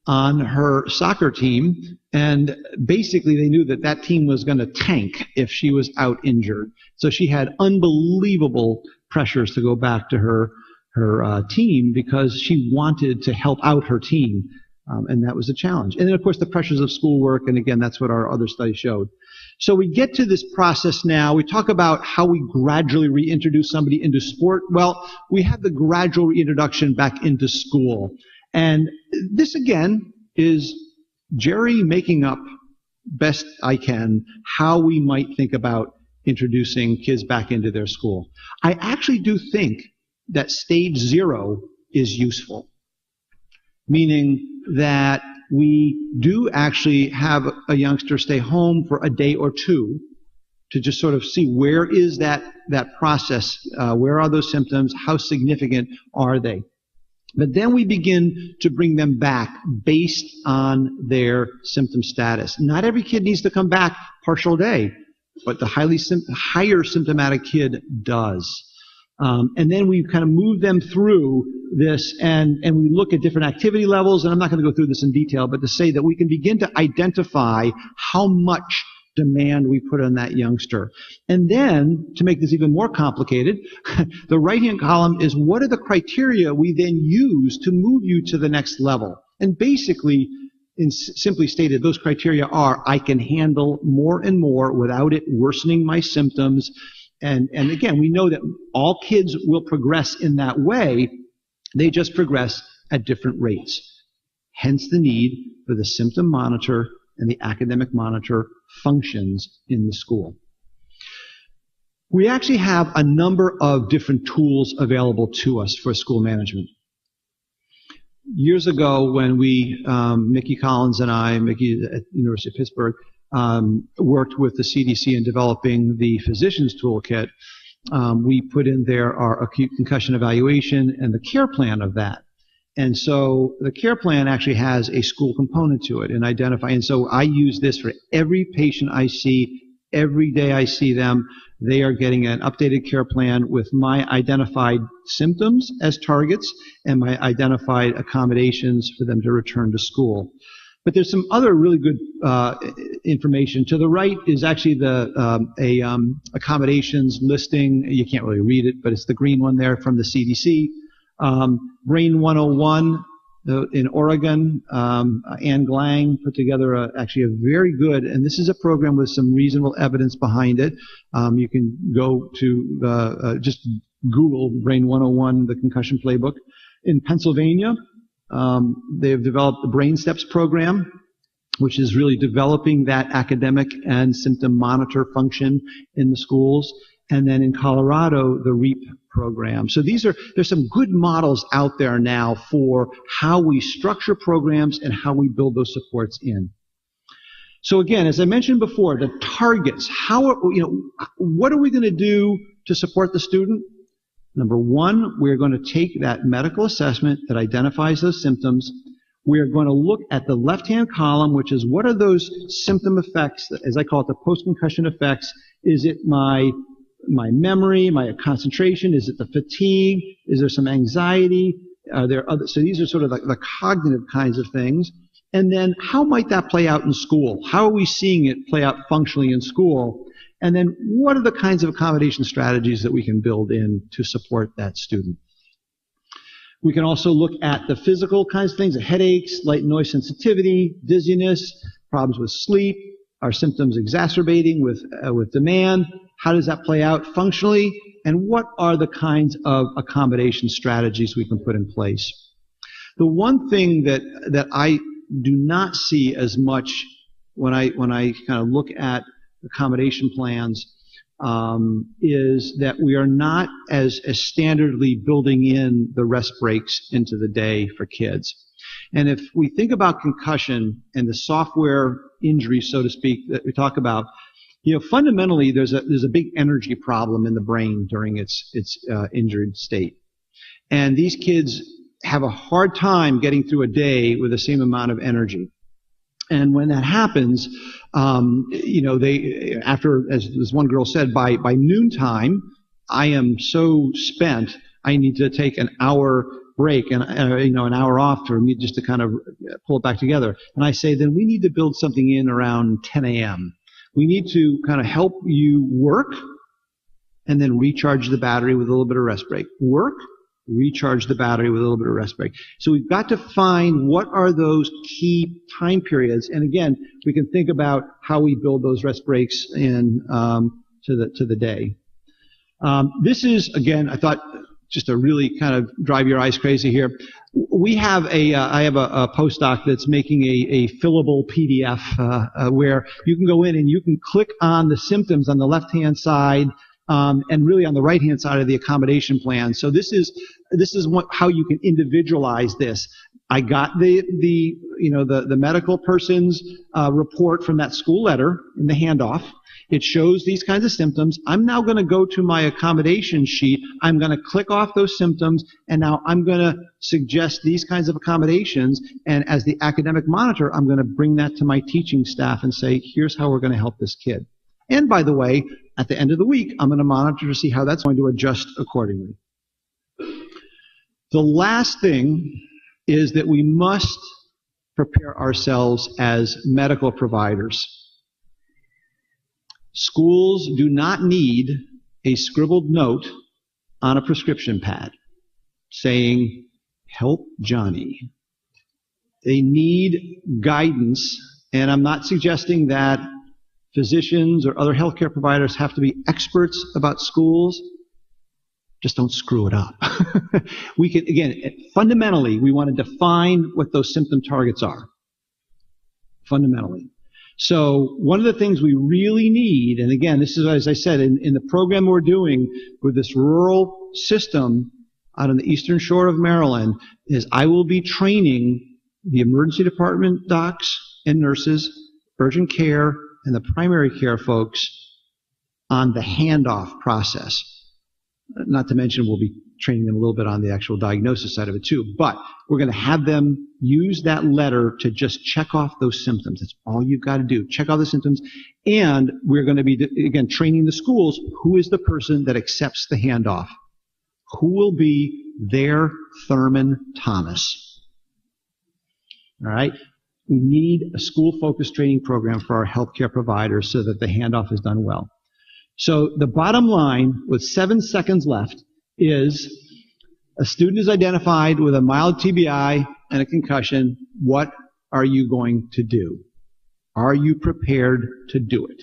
on her soccer team, and basically they knew that team was going to tank if she was out injured. So she had unbelievable pressures to go back to her team because she wanted to help out her team, and that was a challenge. And then, of course, the pressures of schoolwork, and again, that's what our other study showed. So we get to this process now. We talk about how we gradually reintroduce somebody into sport. Well, we have the gradual reintroduction back into school. And this, again, is Jerry making up best I can how we might think about introducing kids back into their school. I actually do think that stage 0 is useful, meaning that we do actually have a youngster stay home for a day or two to just sort of see where is that process, where are those symptoms, how significant are they. But then we begin to bring them back based on their symptom status. Not every kid needs to come back partial day, but the higher symptomatic kid does. And then we kind of move them through this, and we look at different activity levels, and I'm not going to go through this in detail, but to say that we can begin to identify how much demand we put on that youngster. And then, to make this even more complicated, the right-hand column is what are the criteria we then use to move you to the next level. And basically, simply stated, those criteria are I can handle more and more without it worsening my symptoms. And again, we know that all kids will progress in that way. They just progress at different rates. Hence the need for the symptom monitor and the academic monitor functions in the school. We actually have a number of different tools available to us for school management. Years ago, when we, Mickey Collins and I, Mickey at the University of Pittsburgh, worked with the CDC in developing the physician's toolkit, we put in there our acute concussion evaluation and the care plan of that. And so the care plan actually has a school component to it and so I use this for every patient I see, every day I see them. They are getting an updated care plan with my identified symptoms as targets and my identified accommodations for them to return to school. But there's some other really good information. To the right is actually the accommodations listing. You can't really read it, but it's the green one there from the CDC. Brain 101 in Oregon, Ann Glang put together actually a very good, and this is a program with some reasonable evidence behind it. You can go to just Google Brain 101, the concussion playbook. In Pennsylvania, they've developed the Brain Steps program, which is really developing that academic and symptom monitor function in the schools. And then in Colorado, the REAP program. So there's some good models out there now for how we structure programs and how we build those supports in. So again, as I mentioned before, the targets, what are we going to do to support the student? Number one, we're going to take that medical assessment that identifies those symptoms. We're going to look at the left-hand column, which is what are those symptom effects, as I call it, the post-concussion effects. Is it my memory, my concentration? Is it the fatigue? Is there some anxiety? Are there other? So these are sort of the cognitive kinds of things. And then how might that play out in school? How are we seeing it play out functionally in school? And then what are the kinds of accommodation strategies that we can build in to support that student? We can also look at the physical kinds of things, the headaches, light and noise sensitivity, dizziness, problems with sleep, are symptoms exacerbating with demand? How does that play out functionally? And what are the kinds of accommodation strategies we can put in place? The one thing that I do not see as much when I kind of look at accommodation plans is that we are not as standardly building in the rest breaks into the day for kids. And if we think about concussion and the software injury, so to speak, that we talk about, fundamentally there's a big energy problem in the brain during its injured state. And these kids have a hard time getting through a day with the same amount of energy. And when that happens, they, after, as one girl said, by noontime, I am so spent, I need to take an hour break and, an hour off just to kind of pull it back together. And I say, then we need to build something in around 10 a.m. We need to kind of help you work and then recharge the battery with a little bit of rest break. Work, recharge the battery with a little bit of rest break. So we've got to find what are those key time periods. And again, we can think about how we build those rest breaks in to the day. This is, again, I thought just to really kind of drive your eyes crazy here. We have I have a postdoc that's making a fillable PDF where you can go in and you can click on the symptoms on the left-hand side and really on the right-hand side of the accommodation plan. So this is how you can individualize this. I got the medical person's report from that school letter in the handoff. It shows these kinds of symptoms. I'm now going to go to my accommodation sheet. I'm going to click off those symptoms, and now I'm going to suggest these kinds of accommodations. And as the academic monitor, I'm going to bring that to my teaching staff and say, here's how we're going to help this kid. And by the way, at the end of the week, I'm going to monitor to see how that's going to adjust accordingly. The last thing is that we must prepare ourselves as medical providers. Schools do not need a scribbled note on a prescription pad saying, help Johnny. They need guidance, and I'm not suggesting that physicians or other healthcare providers have to be experts about schools. Just don't screw it up. We can, again, fundamentally, we want to define what those symptom targets are. Fundamentally. So one of the things we really need, and again, this is, as I said, in the program we're doing with this rural system out on the eastern shore of Maryland, is I will be training the emergency department docs and nurses, urgent care, and the primary care folks on the handoff process. Not to mention we'll be training them a little bit on the actual diagnosis side of it too. But we're going to have them use that letter to just check off those symptoms. That's all you've got to do. Check off the symptoms. And we're going to be, again, training the schools. Who is the person that accepts the handoff? Who will be their Thurman Thomas? All right? We need a school-focused training program for our healthcare providers so that the handoff is done well. So the bottom line, with 7 seconds left, is a student is identified with a mild TBI and a concussion. What are you going to do? Are you prepared to do it?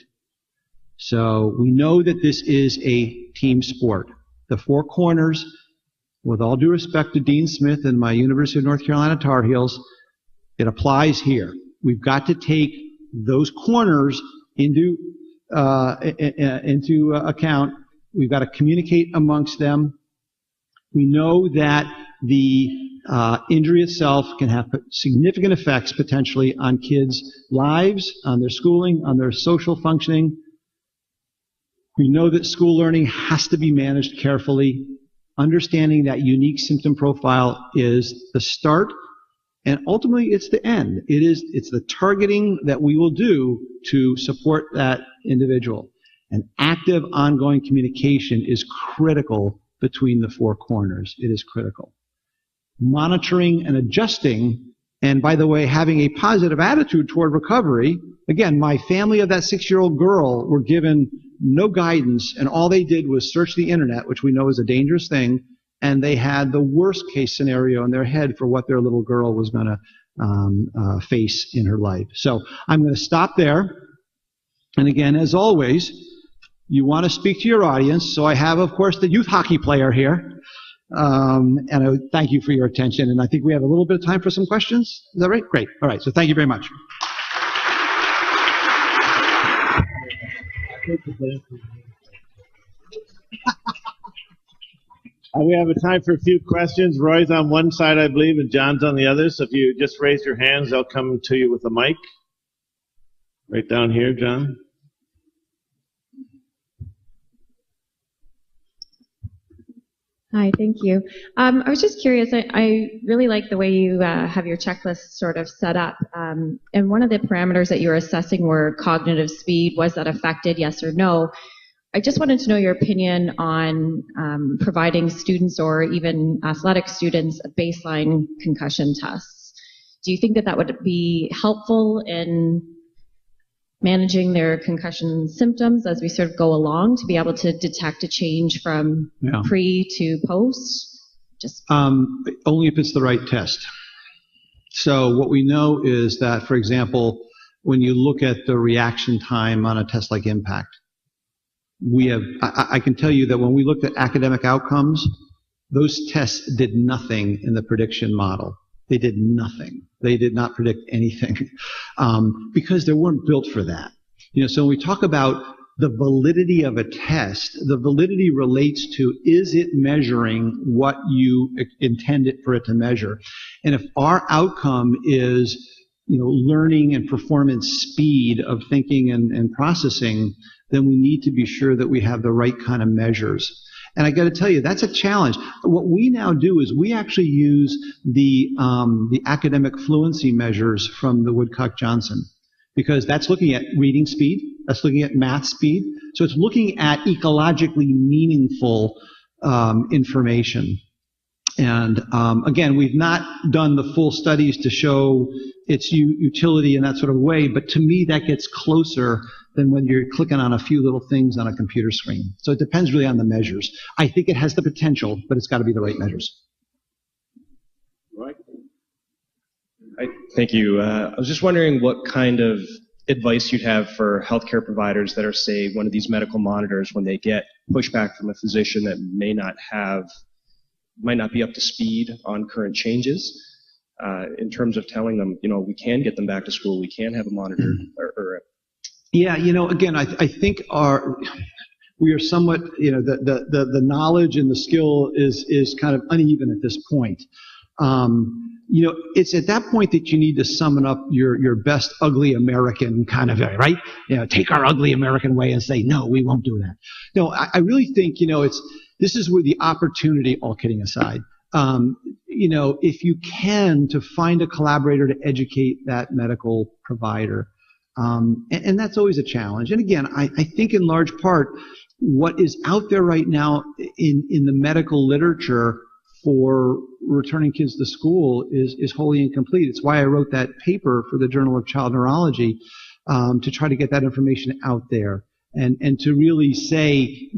So we know that this is a team sport. The four corners, with all due respect to Dean Smith and my University of North Carolina Tar Heels, it applies here. We've got to take those corners into account. We've got to communicate amongst them. We know that the injury itself can have significant effects potentially on kids' lives, on their schooling, on their social functioning. We know that school learning has to be managed carefully. Understanding that unique symptom profile is the start, and ultimately it's the end. It's the targeting that we will do to support that individual. And active ongoing communication is critical between the four corners. It is critical. Monitoring and adjusting, and by the way, having a positive attitude toward recovery. Again, my family of that 6-year-old girl were given no guidance, and all they did was search the internet, which we know is a dangerous thing, and they had the worst case scenario in their head for what their little girl was going to face in her life. So I'm going to stop there. And again, as always, you want to speak to your audience. So I have, of course, the youth hockey player here. And I thank you for your attention. And I think we have a little bit of time for some questions. Is that right? Great. All right. So thank you very much. We have a time for a few questions. Roy's on one side, I believe, and John's on the other. So if you just raise your hands, they'll come to you with a mic. Right down here, John. Hi, thank you. I was just curious, I really like the way you have your checklist sort of set up. And one of the parameters that you were assessing were cognitive speed. Was that affected, yes or no? I just wanted to know your opinion on providing students or even athletic students a baseline concussion tests. Do you think that that would be helpful in managing their concussion symptoms as we sort of go along to be able to detect a change from pre to post? Only if it's the right test. So what we know is that, for example, when you look at the reaction time on a test like IMPACT, I can tell you that when we looked at academic outcomes, those tests did nothing in the prediction model. They did nothing. They did not predict anything because they weren't built for that. So when we talk about the validity of a test, the validity relates to, is it measuring what you intended for it to measure? And if our outcome is, learning and performance speed of thinking and processing, then we need to be sure that we have the right kind of measures. And I got to tell you, that's a challenge. What we now do is we actually use the academic fluency measures from the Woodcock-Johnson, because that's looking at reading speed, that's looking at math speed. So it's looking at ecologically meaningful information. And again, we've not done the full studies to show its utility in that sort of way, but to me that gets closer than when you're clicking on a few little things on a computer screen. So it depends really on the measures. I think it has the potential, but it's got to be the right measures. Right. Thank you. I was just wondering what kind of advice you'd have for healthcare providers that are, say, one of these medical monitors when they get pushback from a physician that might not be up to speed on current changes, in terms of telling them, we can get them back to school, we can have a monitor Yeah, again, I think we are somewhat, the knowledge and the skill is kind of uneven at this point. It's at that point that you need to summon up your best ugly American kind of, right? Take our ugly American way and say, no, we won't do that. No, I really think, this is where the opportunity, all kidding aside, if you can, to find a collaborator to educate that medical provider. And that's always a challenge. And again, I think in large part, what is out there right now in the medical literature for returning kids to school is wholly incomplete. It's why I wrote that paper for the Journal of Child Neurology, to try to get that information out there and to really say,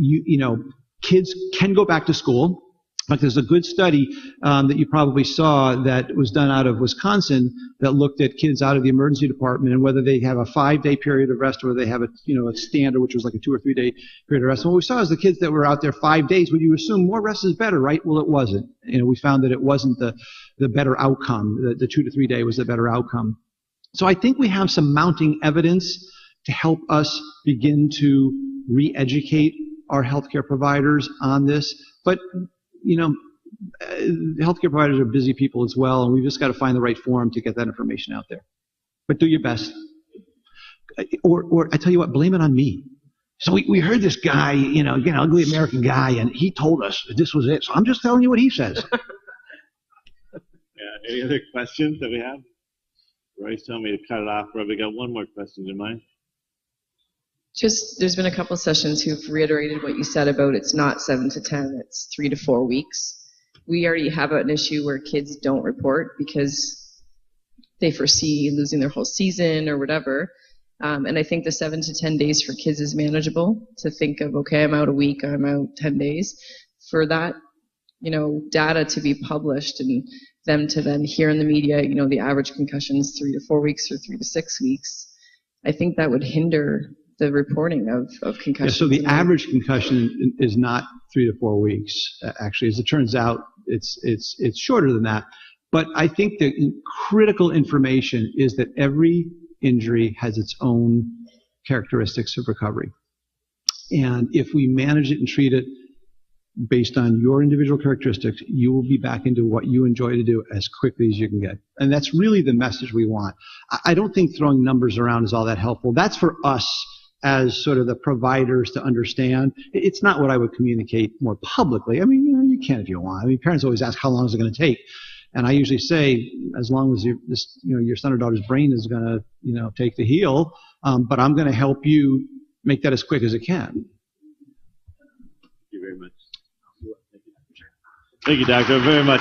kids can go back to school. Like there's a good study that you probably saw that was done out of Wisconsin that looked at kids out of the emergency department and whether they have a 5-day period of rest or they have a standard, which was like a 2 or 3 day period of rest. And what we saw is the kids that were out there 5 days, would you assume more rest is better, right? Well, it wasn't. We found that it wasn't the better outcome. The 2 to 3 day was the better outcome. So I think we have some mounting evidence to help us begin to re-educate our healthcare providers on this. But healthcare providers are busy people as well, and we've just got to find the right forum to get that information out there. But do your best. Or I tell you what, blame it on me. So we heard this guy, ugly American guy, and he told us that this was it. So I'm just telling you what he says. Yeah. Any other questions that we have? Roy's telling me to cut it off. Roy, we got one more question in mind. There's been a couple sessions who've reiterated what you said about it's not 7 to 10, it's 3 to 4 weeks. We already have an issue where kids don't report because they foresee losing their whole season or whatever. And I think the 7 to 10 days for kids is manageable to think of, okay, I'm out a week, I'm out 10 days. For that data to be published and them to then hear in the media, the average concussion is 3 to 4 weeks or 3 to 6 weeks, I think that would hinder the reporting of concussions. Yeah, so the average concussion is not 3 to 4 weeks. Actually, as it turns out, it's shorter than that. But I think the critical information is that every injury has its own characteristics of recovery. And if we manage it and treat it based on your individual characteristics, you will be back into what you enjoy to do as quickly as you can get. And that's really the message we want. I don't think throwing numbers around is all that helpful. That's for us as sort of the providers to understand. It's not what I would communicate more publicly. I mean, you can if you want. I mean, parents always ask, how long is it going to take? And I usually say, as long as your son or daughter's brain is going to, take to heal, but I'm going to help you make that as quick as it can. Thank you very much. Thank you, Doctor, very much.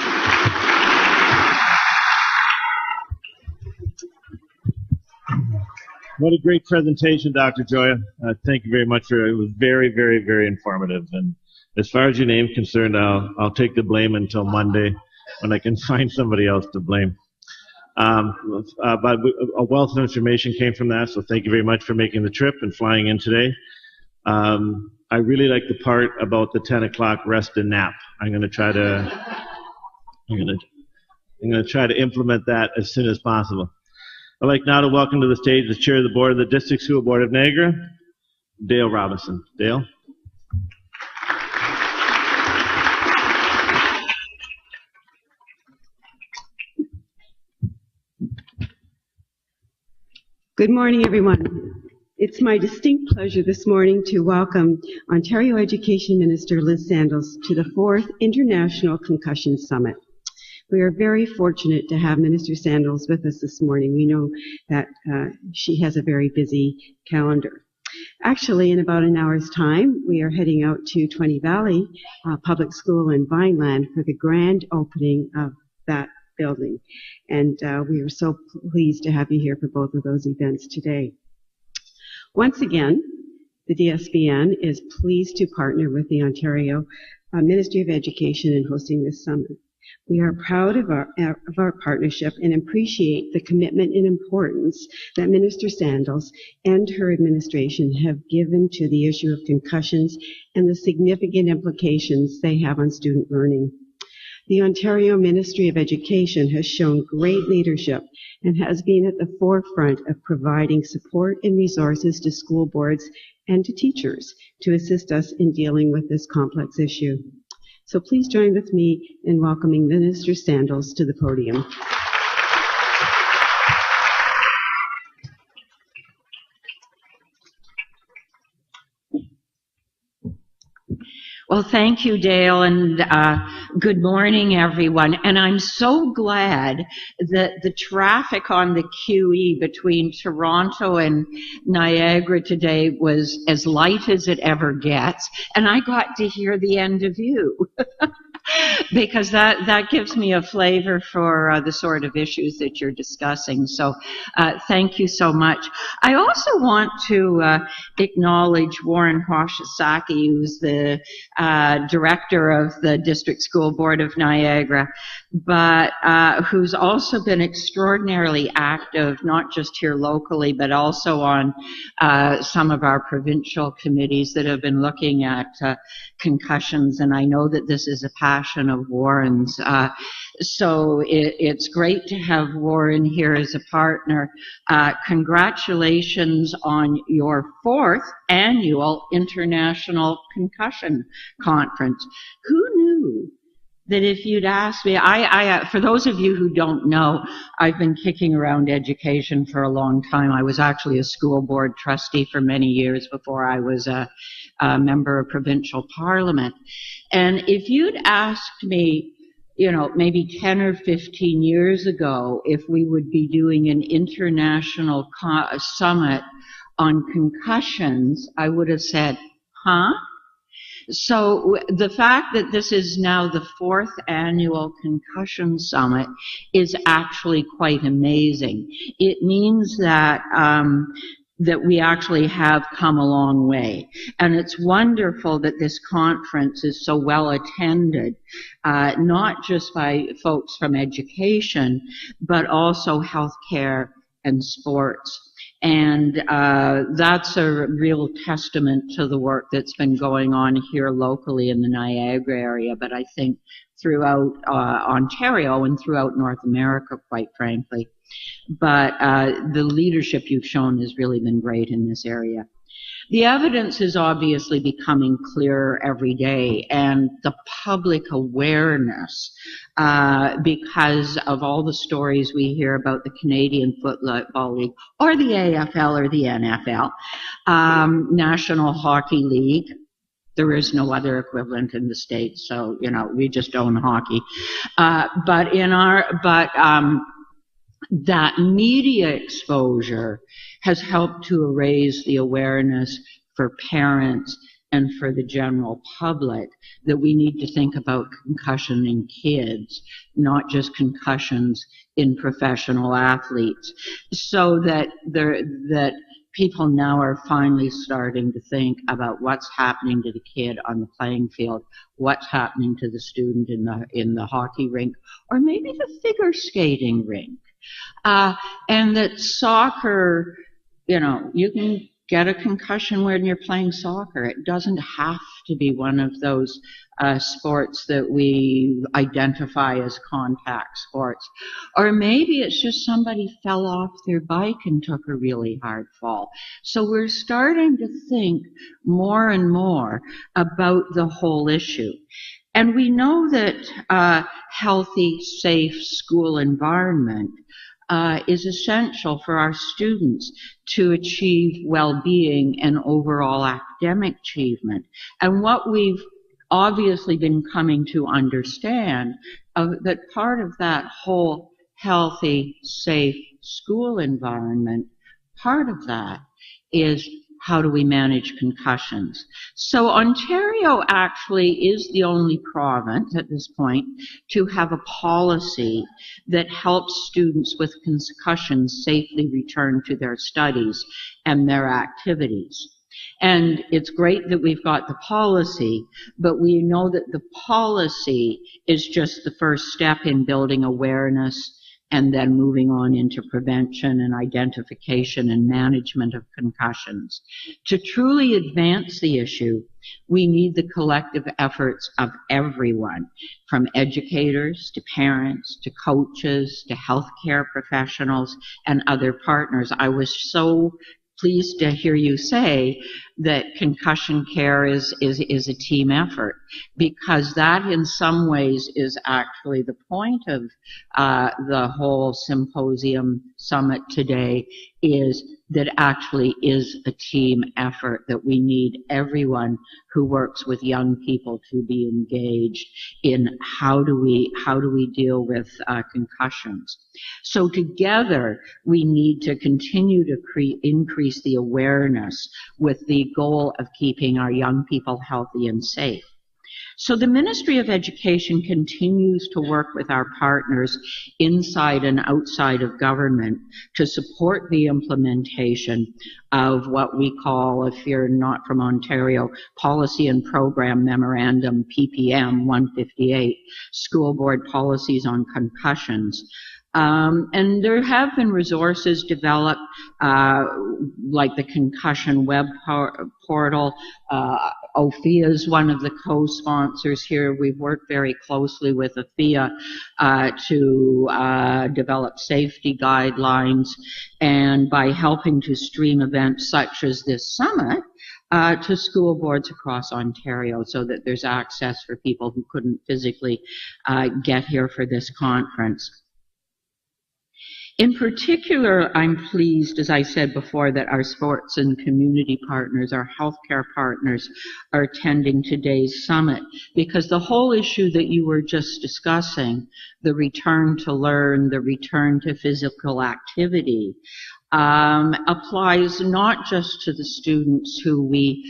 What a great presentation, Dr. Joya. Thank you very much it was very, very, very informative. And as far as your name's concerned, I'll take the blame until Monday when I can find somebody else to blame. But a wealth of information came from that, so thank you very much for making the trip and flying in today. I really like the part about the 10 o'clock rest and nap. I'm going to try to implement that as soon as possible. I'd like now to welcome to the stage the chair of the board of the District School Board of Niagara, Dale Robinson. Dale. Good morning, everyone. It's my distinct pleasure this morning to welcome Ontario Education Minister Liz Sandals to the 4th International Concussion Summit. We are very fortunate to have Minister Sandals with us this morning. We know that she has a very busy calendar. Actually, in about an hour's time, we are heading out to 20 Valley Public School in Vineland for the grand opening of that building. And we are so pleased to have you here for both of those events today. Once again, the DSBN is pleased to partner with the Ontario Ministry of Education in hosting this summit. We are proud of our partnership and appreciate the commitment and importance that Minister Sandals and her administration have given to the issue of concussions and the significant implications they have on student learning. The Ontario Ministry of Education has shown great leadership and has been at the forefront of providing support and resources to school boards and to teachers to assist us in dealing with this complex issue. So please join with me in welcoming Minister Sandals to the podium. Well, thank you, Dale, and good morning, everyone. And I'm so glad that the traffic on the QE between Toronto and Niagara today was as light as it ever gets, and I got to hear the end of you. Because that gives me a flavor for the sort of issues that you're discussing. So thank you so much. I also want to acknowledge Warren Hoshizaki, who's the director of the District School Board of Niagara, but who's also been extraordinarily active, not just here locally, but also on some of our provincial committees that have been looking at concussions. And I know that this is a passion of Warren's. So it's great to have Warren here as a partner. Congratulations on your 4th annual International Concussion Conference. Who knew that if you'd asked me, for those of you who don't know, I've been kicking around education for a long time. I was actually a school board trustee for many years before I was a member of provincial parliament. And if you'd asked me, maybe 10 or 15 years ago, if we would be doing an international summit on concussions, I would have said, huh? So the fact that this is now the 4th annual Concussion Summit is actually quite amazing. It means that that we actually have come a long way. And it's wonderful that this conference is so well attended, not just by folks from education, but also healthcare and sports. And that's a real testament to the work that's been going on here locally in the Niagara area, but I think throughout Ontario and throughout North America, quite frankly. But the leadership you've shown has really been great in this area. The evidence is obviously becoming clearer every day, and the public awareness, because of all the stories we hear about the Canadian Football League, or the AFL or the NFL, National Hockey League. There is no other equivalent in the States, so, you know, we just own hockey. That media exposure has helped to raise the awareness for parents and for the general public that we need to think about concussion in kids, not just concussions in professional athletes, so that people now are finally starting to think about what's happening to the kid on the playing field, what's happening to the student in the hockey rink, or maybe the figure skating rink. And that soccer, you know, you can get a concussion when you're playing soccer. It doesn't have to be one of those sports that we identify as contact sports. Or maybe it's just somebody fell off their bike and took a really hard fall. So we're starting to think more and more about the whole issue. And we know that healthy, safe school environment is essential for our students to achieve well-being and overall academic achievement. And what we've obviously been coming to understand that part of that whole healthy, safe school environment, part of that is how do we manage concussions? So Ontario actually is the only province at this point to have a policy that helps students with concussions safely return to their studies and their activities. And it's great that we've got the policy, but we know that the policy is just the first step in building awareness and then moving on into prevention and identification and management of concussions. To truly advance the issue, we need the collective efforts of everyone, from educators to parents to coaches to healthcare professionals and other partners. I was so pleased to hear you say that concussion care is a team effort, because that in some ways is actually the point of the whole symposium summit today, is that actually is a team effort, that we need everyone who works with young people to be engaged in how do we deal with concussions. So together we need to continue to increase the awareness with the goal of keeping our young people healthy and safe. So the Ministry of Education continues to work with our partners inside and outside of government to support the implementation of what we call, if you're not from Ontario, Policy and Program Memorandum, PPM 158, School Board Policies on Concussions. And there have been resources developed, like the Concussion Web Portal. OFIA is one of the co-sponsors here. We've worked very closely with OFIA to develop safety guidelines, and by helping to stream events such as this summit to school boards across Ontario, so that there's access for people who couldn't physically get here for this conference. In particular, I'm pleased, as I said before, that our sports and community partners, our healthcare partners, are attending today's summit, because the whole issue that you were just discussing, the return to learn, the return to physical activity, applies not just to the students who we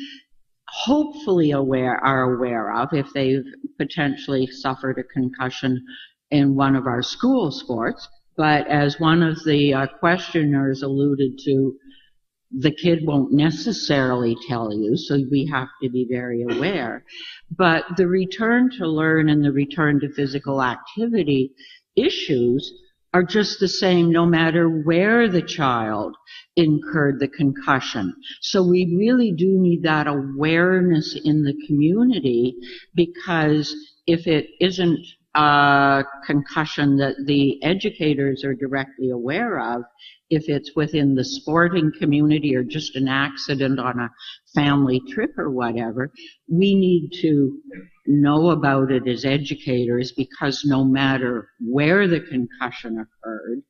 hopefully are aware of if they've potentially suffered a concussion in one of our school sports, but as one of the questioners alluded to, the kid won't necessarily tell you, so we have to be very aware. But the return to learn and the return to physical activity issues are just the same no matter where the child incurred the concussion. So we really do need that awareness in the community, because if it isn't a concussion that the educators are directly aware of, if it's within the sporting community or just an accident on a family trip or whatever, we need to know about it as educators, because no matter where the concussion occurred,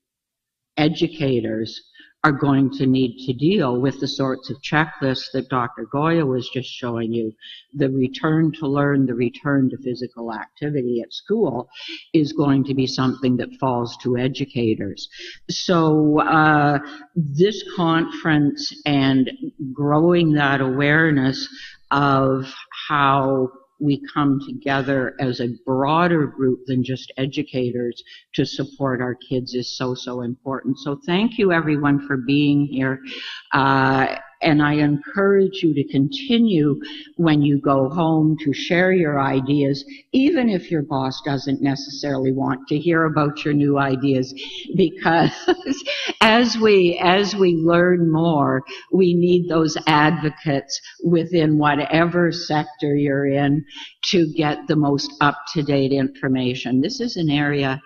educators are going to need to deal with the sorts of checklists that Dr. Goya was just showing you. The return to learn, the return to physical activity at school is going to be something that falls to educators. So this conference and growing that awareness of how we come together as a broader group than just educators to support our kids is so, so important. So thank you everyone for being here. And I encourage you to continue when you go home to share your ideas, even if your boss doesn't necessarily want to hear about your new ideas, because as we learn more, we need those advocates within whatever sector you're in to get the most up-to-date information. This is an area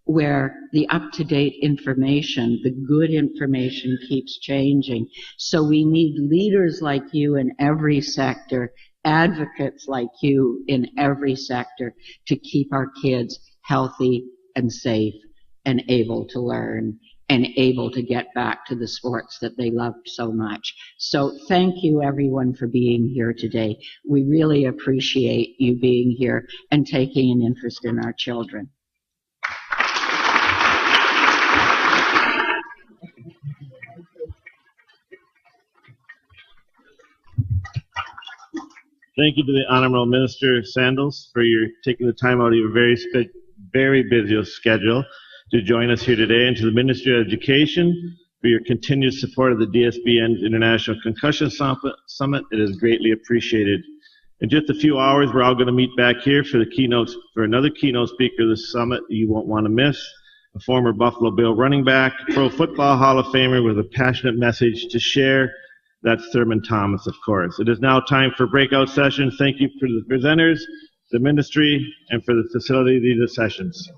where the up-to-date information, the good information, keeps changing. So we need leaders like you in every sector, advocates like you in every sector, to keep our kids healthy and safe and able to learn and able to get back to the sports that they loved so much. So thank you everyone for being here today. We really appreciate you being here and taking an interest in our children. Thank you to the Honorable Minister Sandals for your taking the time out of your very busy schedule to join us here today, and to the Ministry of Education for your continued support of the DSBN's International Concussion Summit. It is greatly appreciated. In just a few hours, we're all going to meet back here for another keynote speaker of the summit you won't want to miss. A former Buffalo Bill running back, Pro Football Hall of Famer with a passionate message to share. That's Thurman Thomas, of course. It is now time for breakout sessions. Thank you for the presenters, the ministry, and for the facility of these sessions.